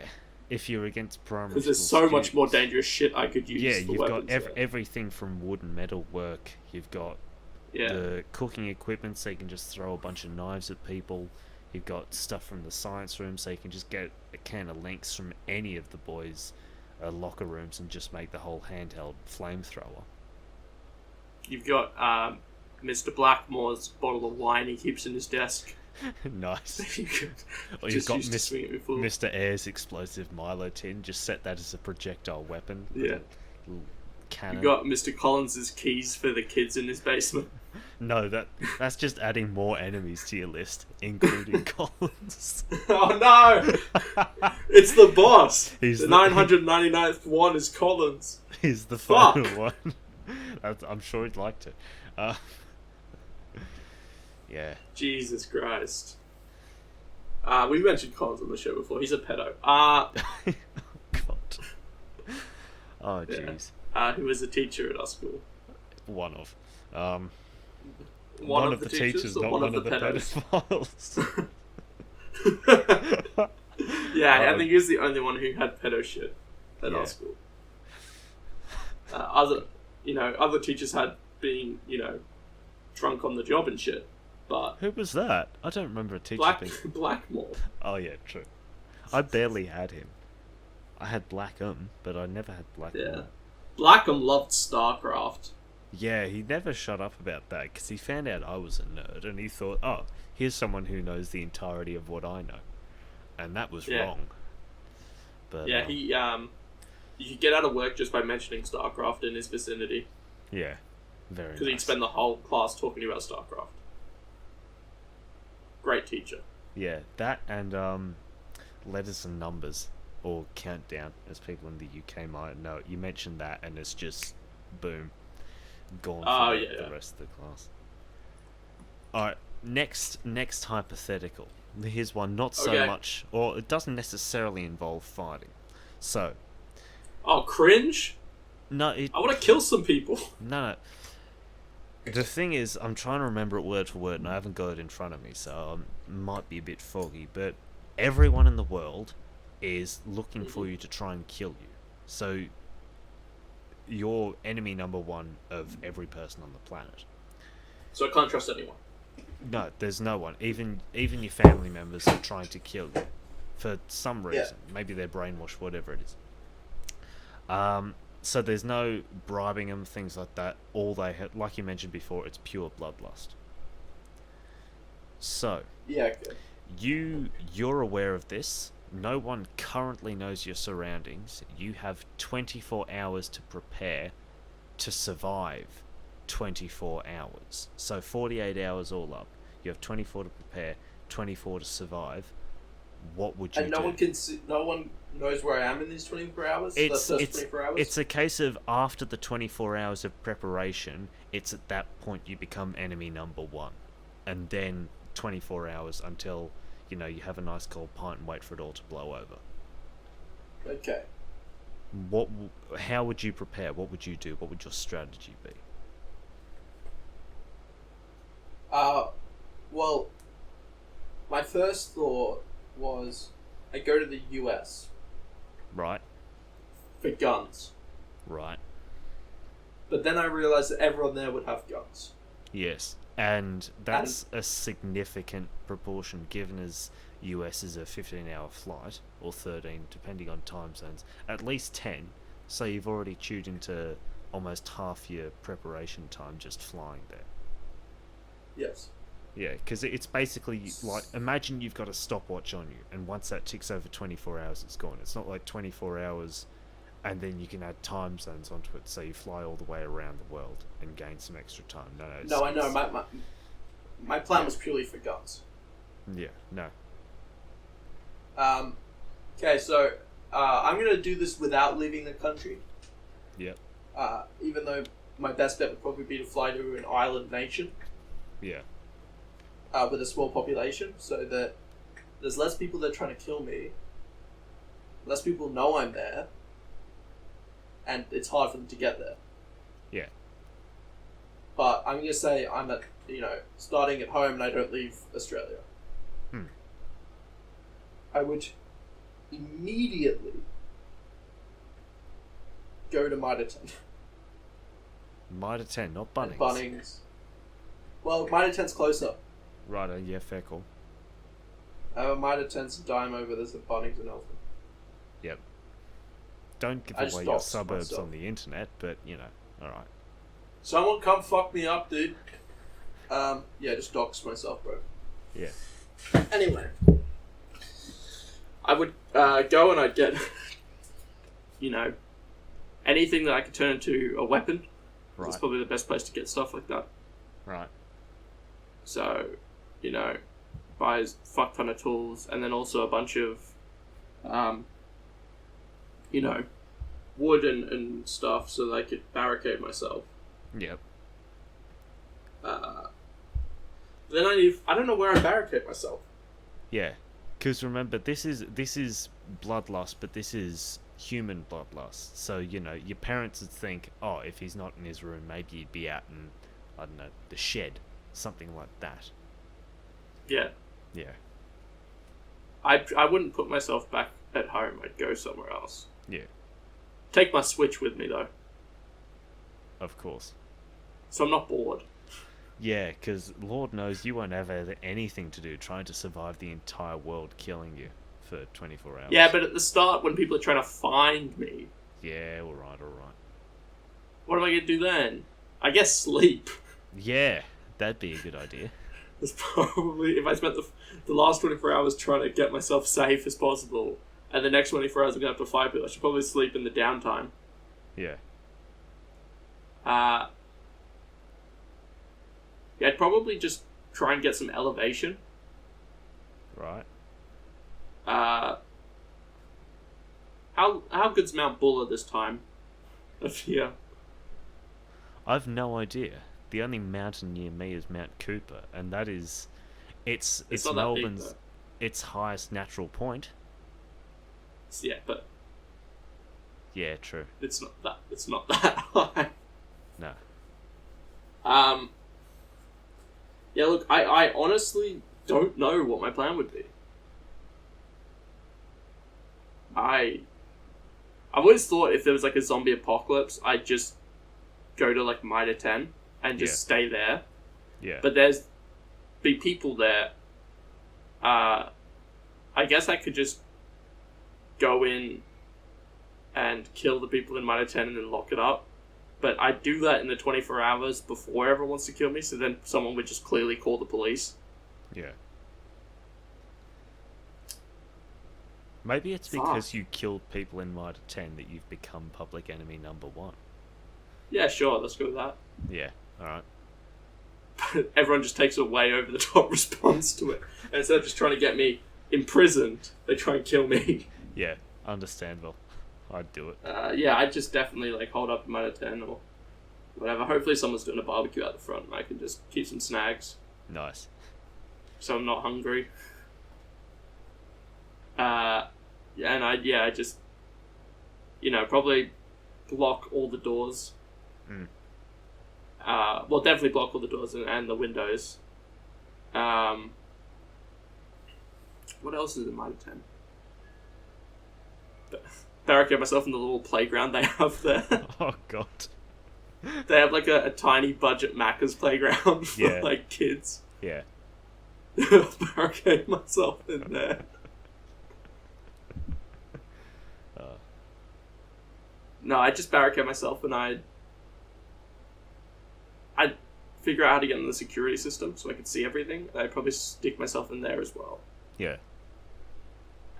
If you're against primary school, because there's so much more dangerous shit I could use. Yeah, for you've weapons, got everything from wood and metal work. You've got the cooking equipment, so you can just throw a bunch of knives at people. You've got stuff from the science room, so you can just get a can of Lynx from any of the boys' locker rooms and just make the whole handheld flamethrower. You've got Mr. Blackmore's bottle of wine he keeps in his desk. Nice. Or you've got Mr. Air's explosive Milo tin. Just set that as a projectile weapon. Yeah. Little cannon. You've got Mr. Collins's keys for the kids in his basement. No, that's just adding more enemies to your list, including Collins. Oh no! It's the boss. The 999th one is Collins. He's the final one. I'm sure he'd like to. Uh, yeah. Jesus Christ. We mentioned Collins on the show before. He's a pedo. God. Oh, jeez. Yeah. Who was a teacher at our school. One of. One of the teachers, not one of the pedophiles. Yeah, I think he was the only one who had pedo shit at our school. Other teachers had been, drunk on the job and shit. But who was that? I don't remember a teacher being... Blackmore. Oh yeah, true. I barely had him. I had Blackham, but I never had Blackmore. Yeah. Blackham loved StarCraft. Yeah, he never shut up about that, because he found out I was a nerd, and he thought, oh, here's someone who knows the entirety of what I know. And that was wrong. But, yeah, you could get out of work just by mentioning StarCraft in his vicinity. Yeah, very nice. Because he'd spend the whole class talking about StarCraft. Great teacher. Yeah, that and letters and numbers, or countdown, as people in the UK might know. You mentioned that, and it's just, boom, gone for the rest of the class. Alright, next hypothetical. Here's one not so much, or it doesn't necessarily involve fighting. So... Oh, cringe? No, I want to kill some people. No. The thing is, I'm trying to remember it word for word, and I haven't got it in front of me, so it might be a bit foggy, but everyone in the world is looking for you to try and kill you. So, you're enemy number one of every person on the planet. So I can't trust anyone? No, there's no one. Even your family members are trying to kill you. For some reason. Yeah. Maybe they're brainwashed, whatever it is. So there's no bribing them, things like that. All they have, like you mentioned before, it's pure bloodlust. So, you're aware of this. No one currently knows your surroundings. You have 24 hours to prepare to survive 24 hours. So 48 hours all up. You have 24 to prepare, 24 to survive. What would you do? And no one knows where I am in these 24 hours? It's 24 hours? It's a case of after the 24 hours of preparation, it's at that point you become enemy number one. And then 24 hours until, you have a nice cold pint and wait for it all to blow over. Okay. How would you prepare? What would you do? What would your strategy be? Well, my first thought was I go to the US. Right. For guns. Right. But then I realised that everyone there would have guns. Yes. And that's a significant proportion, given as US is a 15-hour flight, or 13, depending on time zones. At least 10. So you've already chewed into almost half your preparation time just flying there. Yes. Yeah, because it's basically like, imagine you've got a stopwatch on you, and once that ticks over 24 hours, it's gone. It's not like 24 hours, and then you can add time zones onto it, so you fly all the way around the world and gain some extra time. No, I know. My plan was purely for guns. Yeah, no. Okay, so I'm going to do this without leaving the country. Yep. Even though my best bet would probably be to fly to an island nation. Yeah. With a small population, so that there's less people that are trying to kill me, less people know I'm there, and it's hard for them to get there. Yeah. But I'm going to say I'm starting at home and I don't leave Australia. I would immediately go to Mitre 10. Mitre 10, not Bunnings. Bunnings. Well, Mitre 10's closer. Right, yeah, fair call. Mitre 10's a dime over, there's a Bunnings in Eltham. Yep. Don't give away your suburbs on the internet, but, alright. Someone come fuck me up, dude. Just dox myself, bro. Yeah. Anyway. I would go and I'd get, anything that I could turn into a weapon. Right. That's probably the best place to get stuff like that. Right. So, buy a fuck ton of tools, and then also a bunch of, wood and stuff so that I could barricade myself. Yep. Then I don't know where I barricade myself. Yeah, because remember, this is bloodlust, but this is human bloodlust. So, your parents would think, oh, if he's not in his room, maybe he'd be out in, I don't know, the shed. Something like that. Yeah. Yeah. I wouldn't put myself back at home. I'd go somewhere else. Yeah. Take my Switch with me, though. Of course. So I'm not bored. Yeah, because Lord knows you won't have anything to do trying to survive the entire world killing you for 24 hours. Yeah, but at the start, when people are trying to find me... Yeah, alright. What am I going to do then? I guess sleep. Yeah, that'd be a good idea. That's probably... If I spent the last 24 hours trying to get myself safe as possible, and the next 24 hours I'm going to have to fight people, I should probably sleep in the downtime. Yeah. Yeah, I'd probably just try and get some elevation. Right. How good's Mount Buller this time of year? I've no idea. The only mountain near me is Mount Cooper, and that is... It's not Melbourne's... that big, its highest natural point. Yeah, but... Yeah, true. It's not that high. No. Yeah, look, I honestly don't know what my plan would be. I've always thought if there was like a zombie apocalypse, I'd just go to like Mitre 10 and just stay there. Yeah. But be people there. I guess I could just go in and kill the people in Mitre 10 and then lock it up. But I do that in the 24 hours before everyone wants to kill me, so then someone would just clearly call the police. Yeah. Maybe it's because you killed people in Mitre 10 that you've become public enemy number 1. Yeah, sure, let's go with that. Yeah, alright. But everyone just takes a way over the top response to it. And instead of just trying to get me imprisoned, they try and kill me. Yeah, understandable. I'd do it. Yeah, I'd just definitely like hold up in Mitre 10 or whatever. Hopefully someone's doing a barbecue out the front and I can just keep some snags. Nice. So I'm not hungry. Yeah, and I just, probably block all the doors. Mm. Well, definitely block all the doors and the windows. What else is in Mitre 10? Barricade myself in the little playground they have there. Oh, God. They have like a tiny budget Macca's playground for like kids. Yeah. Barricade myself in there. No, I just barricade myself and I'd figure out how to get in the security system so I could see everything. I'd probably stick myself in there as well. Yeah.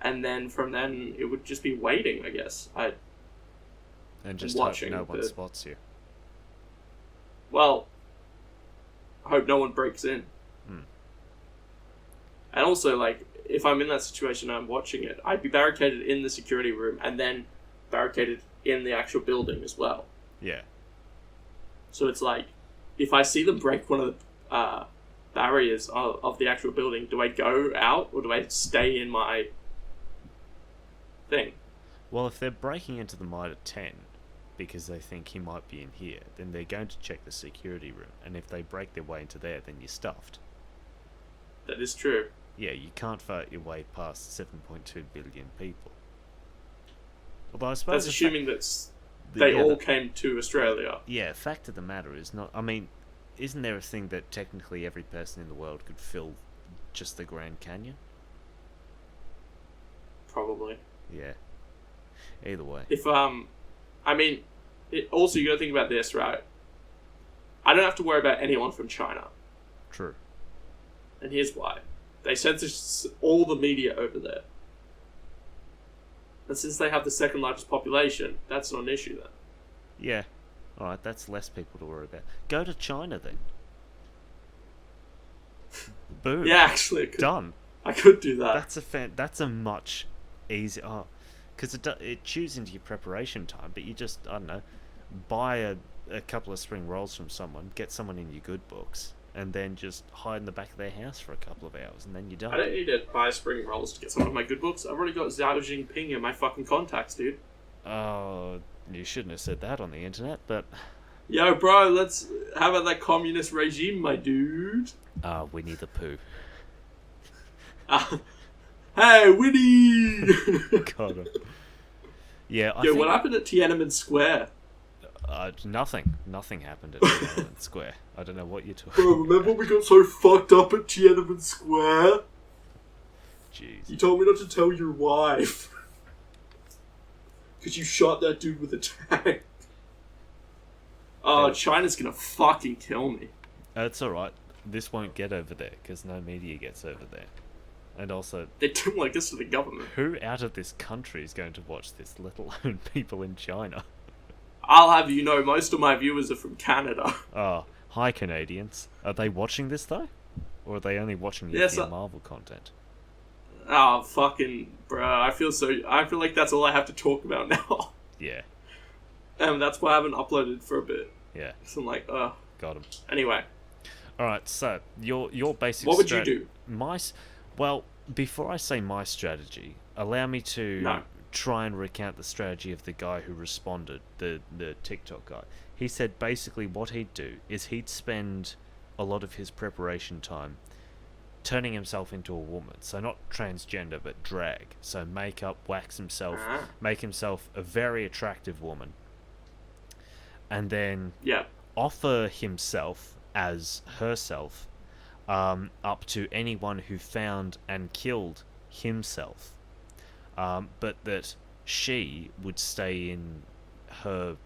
And then from then it would just be waiting, I guess. And just hope no one spots you. Well, I hope no one breaks in. Hmm. And also, like, if I'm in that situation and I'm watching it, I'd be barricaded in the security room and then barricaded in the actual building as well. Yeah. So it's like, if I see them break one of the barriers of the actual building, do I go out or do I stay in my thing? Well, if they're breaking into the Mitre 10 because they think he might be in here, then they're going to check the security room. And if they break their way into there, then you're stuffed. That is true. Yeah, you can't fight your way past 7.2 billion people. Although I suppose... That's assuming that they all came to Australia. Yeah, fact of the matter is not... I mean, isn't there a thing that technically every person in the world could fill just the Grand Canyon? Probably. Yeah. Either way. If, I mean, also you gotta think about this, right? I don't have to worry about anyone from China. True. And here's why. They censor all the media over there. And since they have the second largest population, that's not an issue then. Yeah. Alright, that's less people to worry about. Go to China then. Boom. Yeah, actually. Done. I could do that. That's a much easier... Oh, because it chews into your preparation time, but you just, I don't know, buy a a couple of spring rolls from someone, get someone in your good books, and then just hide in the back of their house for a couple of hours, and then you're done. I don't need to buy spring rolls to get some of my good books. I've already got Xiao Jinping in my fucking contacts, dude. Oh, you shouldn't have said that on the internet, but... Yo, bro, let's... How about that communist regime, my dude? Winnie the Pooh. Hey, Winnie! Got him. Yeah, I Yo, think... what happened at Tiananmen Square? Nothing. Nothing happened at Tiananmen Square. I don't know what you're talking Bro, remember we got so fucked up at Tiananmen Square? Jeez. You told me not to tell your wife. Because you shot that dude with a tank. Oh, China's gonna fucking kill me. It's alright. This won't get over there, because no media gets over there. And also... They don't like us to the government. Who out of this country is going to watch this, let alone people in China? I'll have you know, most of my viewers are from Canada. Oh, hi Canadians. Are they watching this, though? Or are they only watching you for your Marvel content? Oh, fucking... Bruh, I feel like that's all I have to talk about now. Yeah. And that's why I haven't uploaded for a bit. Yeah. So I'm like, Got him. Anyway. Alright, so, your basic... What would you do? Well, before I say my strategy, allow me to... No. Try and recount the strategy of the guy who responded, the TikTok guy. He said basically what he'd do is he'd spend a lot of his preparation time turning himself into a woman. So not transgender, but drag. So makeup, wax himself, make himself a very attractive woman. And then offer himself as herself up to anyone who found and killed himself. But that she would stay in her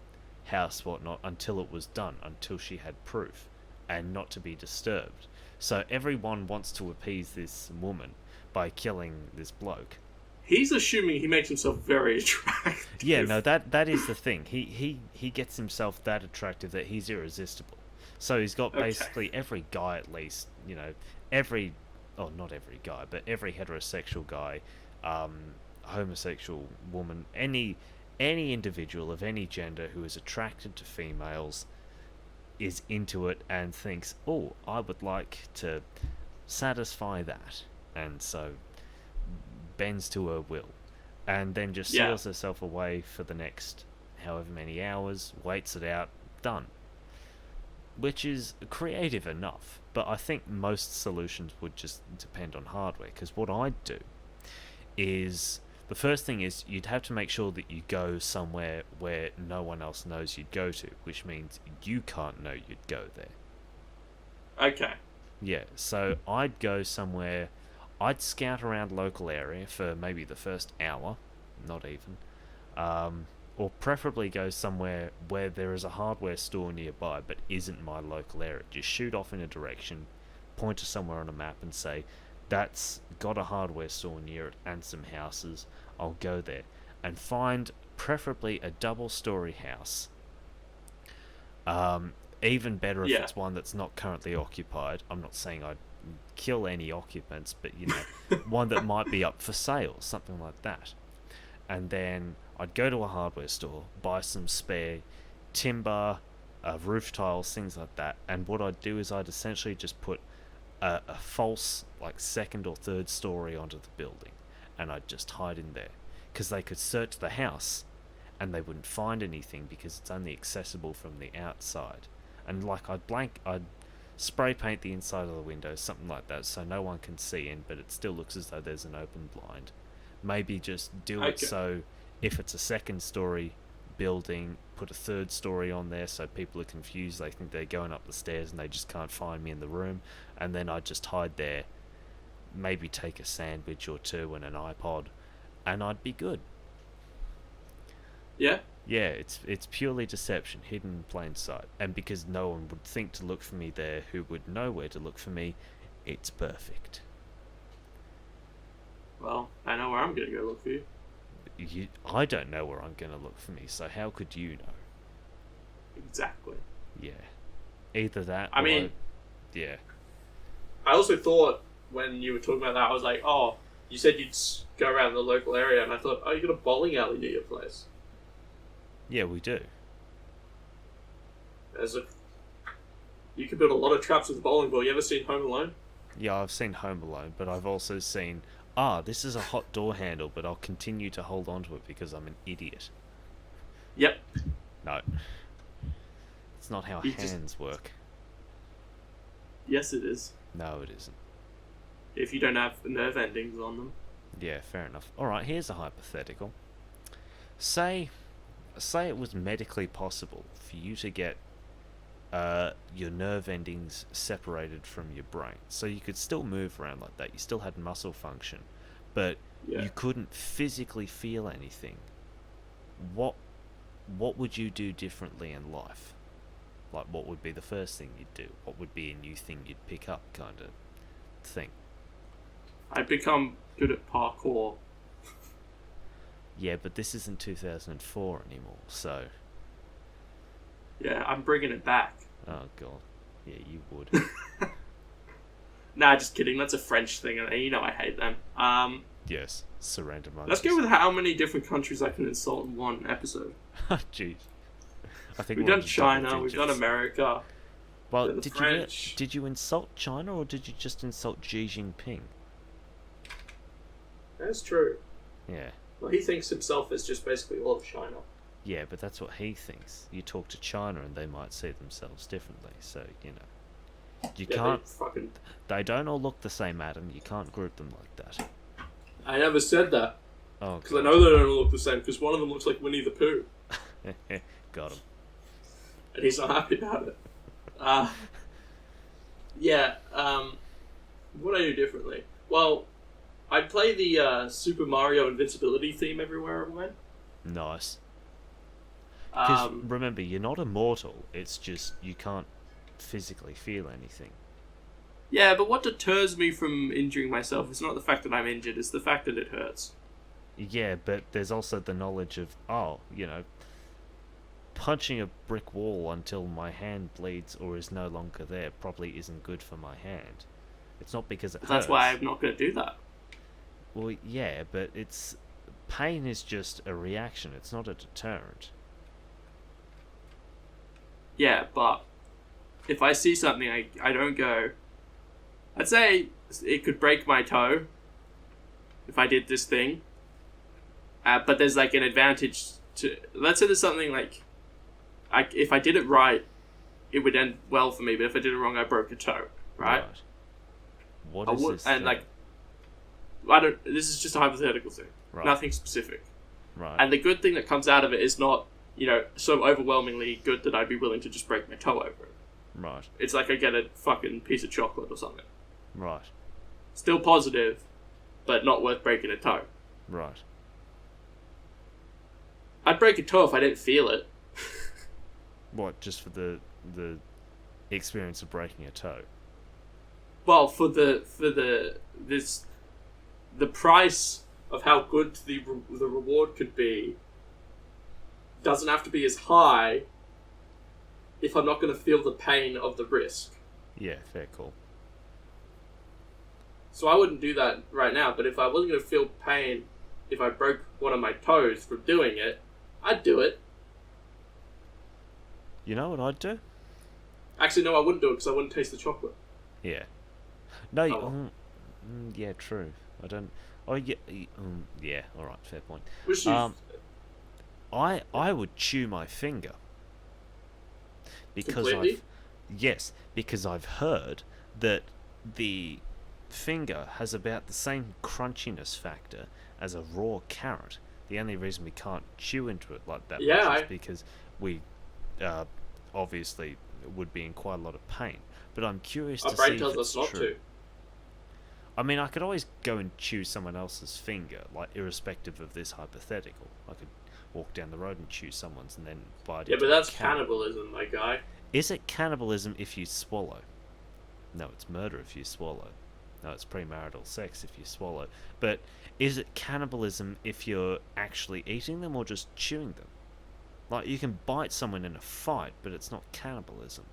house, whatnot, until it was done, until she had proof, and not to be disturbed. So everyone wants to appease this woman by killing this bloke. He's assuming he makes himself very attractive. Yeah, no, that is the thing. He gets himself that attractive that he's irresistible. So he's got basically every guy, at least, you know, not every guy, but every heterosexual guy, homosexual woman, any individual of any gender who is attracted to females is into it and thinks, oh, I would like to satisfy that, and so bends to her will, and then just seals herself away for the next however many hours, waits it out, done. Which is creative enough, but I think most solutions would just depend on hardware, because what I'd do is... The first thing is you'd have to make sure that you go somewhere where no one else knows you'd go to, which means you can't know you'd go there. Okay. Yeah, so I'd go somewhere, I'd scout around local area for maybe the first hour, not even, or preferably go somewhere where there is a hardware store nearby but isn't my local area. Just shoot off in a direction, point to somewhere on a map and say, that's got a hardware store near it and some houses. I'll go there and find preferably a double-story house. Even better if it's one that's not currently occupied. I'm not saying I'd kill any occupants, but you know, one that might be up for sale, something like that. And then I'd go to a hardware store, buy some spare timber, roof tiles, things like that. And what I'd do is I'd essentially just put a false, like, second or third story onto the building, and I'd just hide in there, because they could search the house and they wouldn't find anything because it's only accessible from the outside. And like I'd spray paint the inside of the windows, something like that, so no one can see in, but it still looks as though there's an open blind. Maybe just do it so if it's a second story building, put a third story on there so people are confused, they think they're going up the stairs and they just can't find me in the room, and then I'd just hide there, maybe take a sandwich or two and an iPod, and I'd be good. Yeah? Yeah, it's purely deception, hidden in plain sight, and because no one would think to look for me there who would know where to look for me, it's perfect. Well, I know where I'm gonna go look for you. I don't know where I'm going to look for me, so how could you know? Exactly. Yeah. Either that I mean... Yeah. I also thought, when you were talking about that, I was like, oh, you said you'd go around the local area, and I thought, oh, you got a bowling alley near your place. Yeah, we do. You could build a lot of traps with a bowling ball. You ever seen Home Alone? Yeah, I've seen Home Alone, but I've also seen, this is a hot door handle, but I'll continue to hold on to it because I'm an idiot. Yep. No. It's not how hands work. Yes, it is. No, it isn't. If you don't have nerve endings on them. Yeah, fair enough. Alright, here's a hypothetical. Say it was medically possible for you to get your nerve endings separated from your brain. So you could still move around like that. You still had muscle function. But you couldn't physically feel anything. What would you do differently in life? Like, what would be the first thing you'd do? What would be a new thing you'd pick up, kind of thing? I'd become good at parkour. Yeah, but this isn't 2004 anymore, so... Yeah, I'm bringing it back. Oh, God. Yeah, you would. Nah, just kidding. That's a French thing, and you know I hate them. Yes, surrender monkeys. Let's go with how many different countries I can insult in one episode. Jeez. I think we've done China, we've done America. Well, did you insult China, or did you just insult Xi Jinping? That's true. Yeah. Well, he thinks himself as just basically all of China. Yeah, but that's what he thinks. You talk to China and they might see themselves differently, so, you know. You can't... They don't all look the same, Adam. You can't group them like that. I never said that. Oh, because I know they don't all look the same, because one of them looks like Winnie the Pooh. Got him. And he's not happy about it. What I do differently? Well, I'd play the Super Mario invincibility theme everywhere I went. Nice. Because remember, you're not immortal. It's just you can't physically feel anything. Yeah, but what deters me from injuring myself is not the fact that I'm injured, it's the fact that it hurts. Yeah, but there's also the knowledge of, punching a brick wall until my hand bleeds or is no longer there probably isn't good for my hand. It's not because it hurts. That's why I'm not going to do that. Well, yeah, but pain is just a reaction. It's not a deterrent. Yeah, but if I see something, I don't go... I'd say it could break my toe if I did this thing. But there's like an advantage to... Let's say there's something like... if I did it right, it would end well for me. But if I did it wrong, I broke a toe. Right? What is this and thing? This is just a hypothetical thing. Right. Nothing specific. Right. And the good thing that comes out of it is not, so overwhelmingly good that I'd be willing to just break my toe over it. Right. It's like I get a fucking piece of chocolate or something. Right. Still positive, but not worth breaking a toe. Right. I'd break a toe if I didn't feel it. What, just for the experience of breaking a toe? Well, for the price of how good the reward could be doesn't have to be as high if I'm not going to feel the pain of the risk. Yeah, fair call. So I wouldn't do that right now, but if I wasn't going to feel pain if I broke one of my toes from doing it, I'd do it. You know what I'd do? Actually, no, I wouldn't do it because I wouldn't taste the chocolate. Yeah. No, yeah, true. I don't... Oh, yeah, yeah, alright, fair point. I would chew my finger. Because Completely? because I've heard that the finger has about the same crunchiness factor as a raw carrot. The only reason we can't chew into it like that much is because we obviously would be in quite a lot of pain. But I'm curious to see if it's true. I mean, I could always go and chew someone else's finger, like irrespective of this hypothetical. I could walk down the road and chew someone's and then bite it. Yeah, but that's cannibalism, my guy. Is it cannibalism if you swallow? No, it's murder if you swallow. No, it's premarital sex if you swallow. But is it cannibalism if you're actually eating them or just chewing them? Like, you can bite someone in a fight, but it's not cannibalism.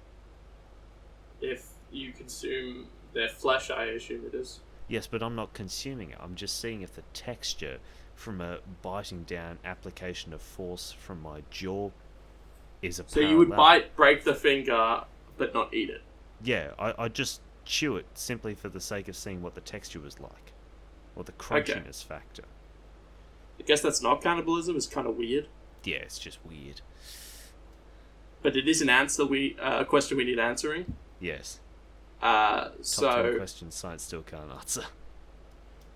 If you consume their flesh, I assume it is. Yes, but I'm not consuming it. I'm just seeing if the texture from a biting down application of force from my jaw is a So you would break the finger, but not eat it. Yeah, I'd just chew it simply for the sake of seeing what the texture was like. Or the crunchiness factor. I guess that's not cannibalism. It's kind of weird. Yeah, it's just weird. But it is an answer a question we need answering. Yes. Top 10 questions science still can't answer.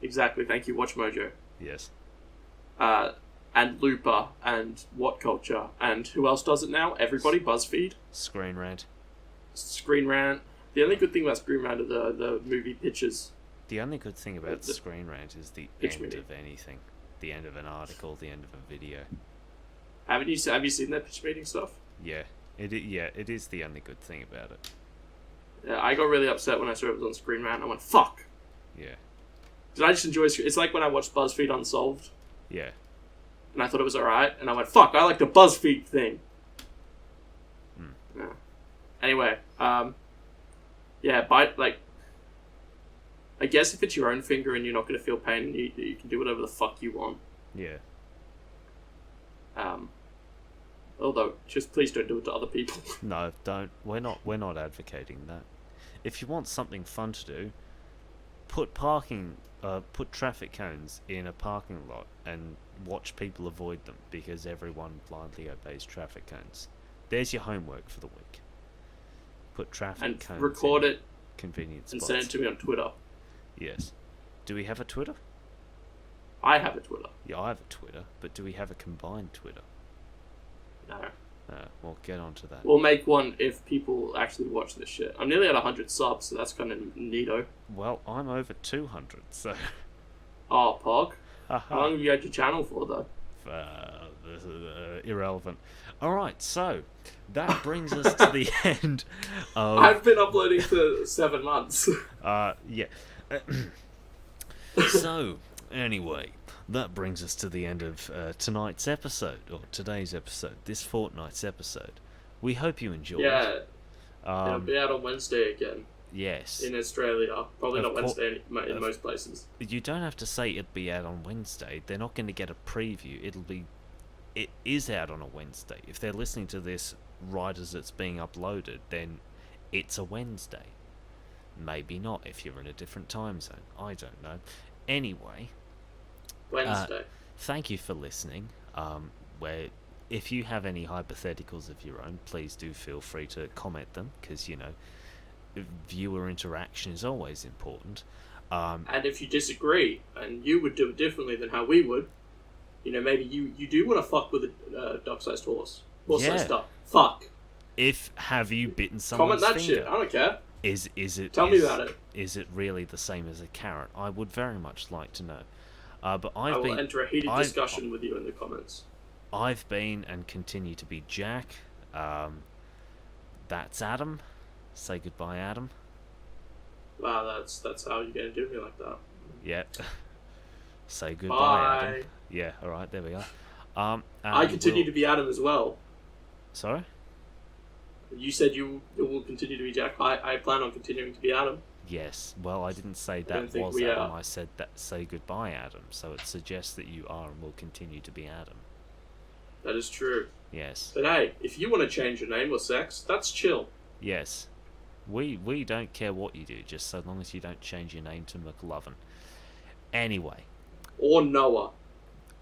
Exactly. Thank you, Watch Mojo. Yes. And Looper, and What Culture, and who else does it now? Everybody. BuzzFeed. Screen Rant. Screen Rant. The only good thing about Screen Rant are the movie pitches. The only good thing about Screen Rant is the end of anything. The end of an article, the end of a video. Have you seen that pitch meeting stuff? Yeah. It is the only good thing about it. Yeah, I got really upset when I saw it was on Screen Rant. I went, fuck. Yeah. Because I just enjoy... It's like when I watched BuzzFeed Unsolved. Yeah. And I thought it was alright. And I went, fuck, I like the BuzzFeed thing. Yeah. Anyway, yeah, I guess if it's your own finger and you're not going to feel pain, you can do whatever the fuck you want. Yeah. Although, just please don't do it to other people. No, don't. We're not advocating that. If you want something fun to do, put traffic cones in a parking lot and watch people avoid them, because everyone blindly obeys traffic cones. There's your homework for the week. Put traffic cones. And record it. Convenience and spots. send it to me on Twitter. Yes. Do we have a Twitter? I have a Twitter. Yeah, I have a Twitter, but do we have a combined Twitter? No. Well, get onto that. We'll make one if people actually watch this shit. I'm nearly at 100 subs, so that's kind of neato. Well, I'm over 200, so... Oh, Pog. How long have you had your channel for, though? Irrelevant. Alright, so, that brings us to the end of... I've been uploading for 7 months. Yeah. So, anyway, that brings us to the end of tonight's episode, or today's episode, this fortnight's episode. We hope you enjoyed. Yeah. It'll be out on Wednesday again. Yes. In Australia. Probably not Wednesday in most places. You don't have to say it'll be out on Wednesday. They're not going to get a preview. It is out on a Wednesday. If they're listening to this right as it's being uploaded, then it's a Wednesday. Maybe not if you're in a different time zone. I don't know. Anyway, Wednesday. Thank you for listening. If you have any hypotheticals of your own, please do feel free to comment them, because, viewer interaction is always important. And if you disagree, and you would do it differently than how we would, maybe you do want to fuck with a duck-sized horse. Horse-sized duck. Fuck. Have you bitten someone's Comment that finger? shit. I don't care. Is it? Tell me about it. Is it really the same as a carrot? I would very much like to know. But I will enter a heated discussion with you in the comments. I've been and continue to be Jack. That's Adam. Say goodbye, Adam. Wow, that's how you're going to do me like that. Yep. Say goodbye, Bye. Adam. Yeah, alright, there we are. I continue to be Adam as well. Sorry? You said you will continue to be Jack. I plan on continuing to be Adam. Yes. Well, I didn't say that was Adam. I said that say goodbye, Adam. So it suggests that you are and will continue to be Adam. That is true. Yes. But hey, if you want to change your name or sex, that's chill. Yes. We don't care what you do, just so long as you don't change your name to McLovin. Anyway. Or Noah.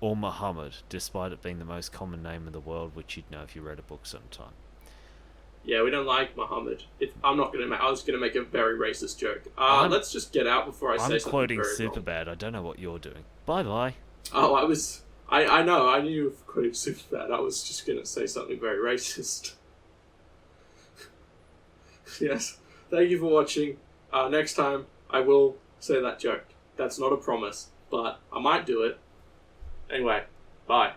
Or Muhammad, despite it being the most common name in the world, which you'd know if you read a book sometime. Yeah, we don't like Muhammad. I was going to make a very racist joke. Let's just get out before I say something quoting very Superbad. I don't know what you're doing. Bye-bye. Oh, I know. I knew you were quoting Superbad. I was just going to say something very racist. Yes. Thank you for watching. Next time, I will say that joke. That's not a promise, but I might do it. Anyway, bye.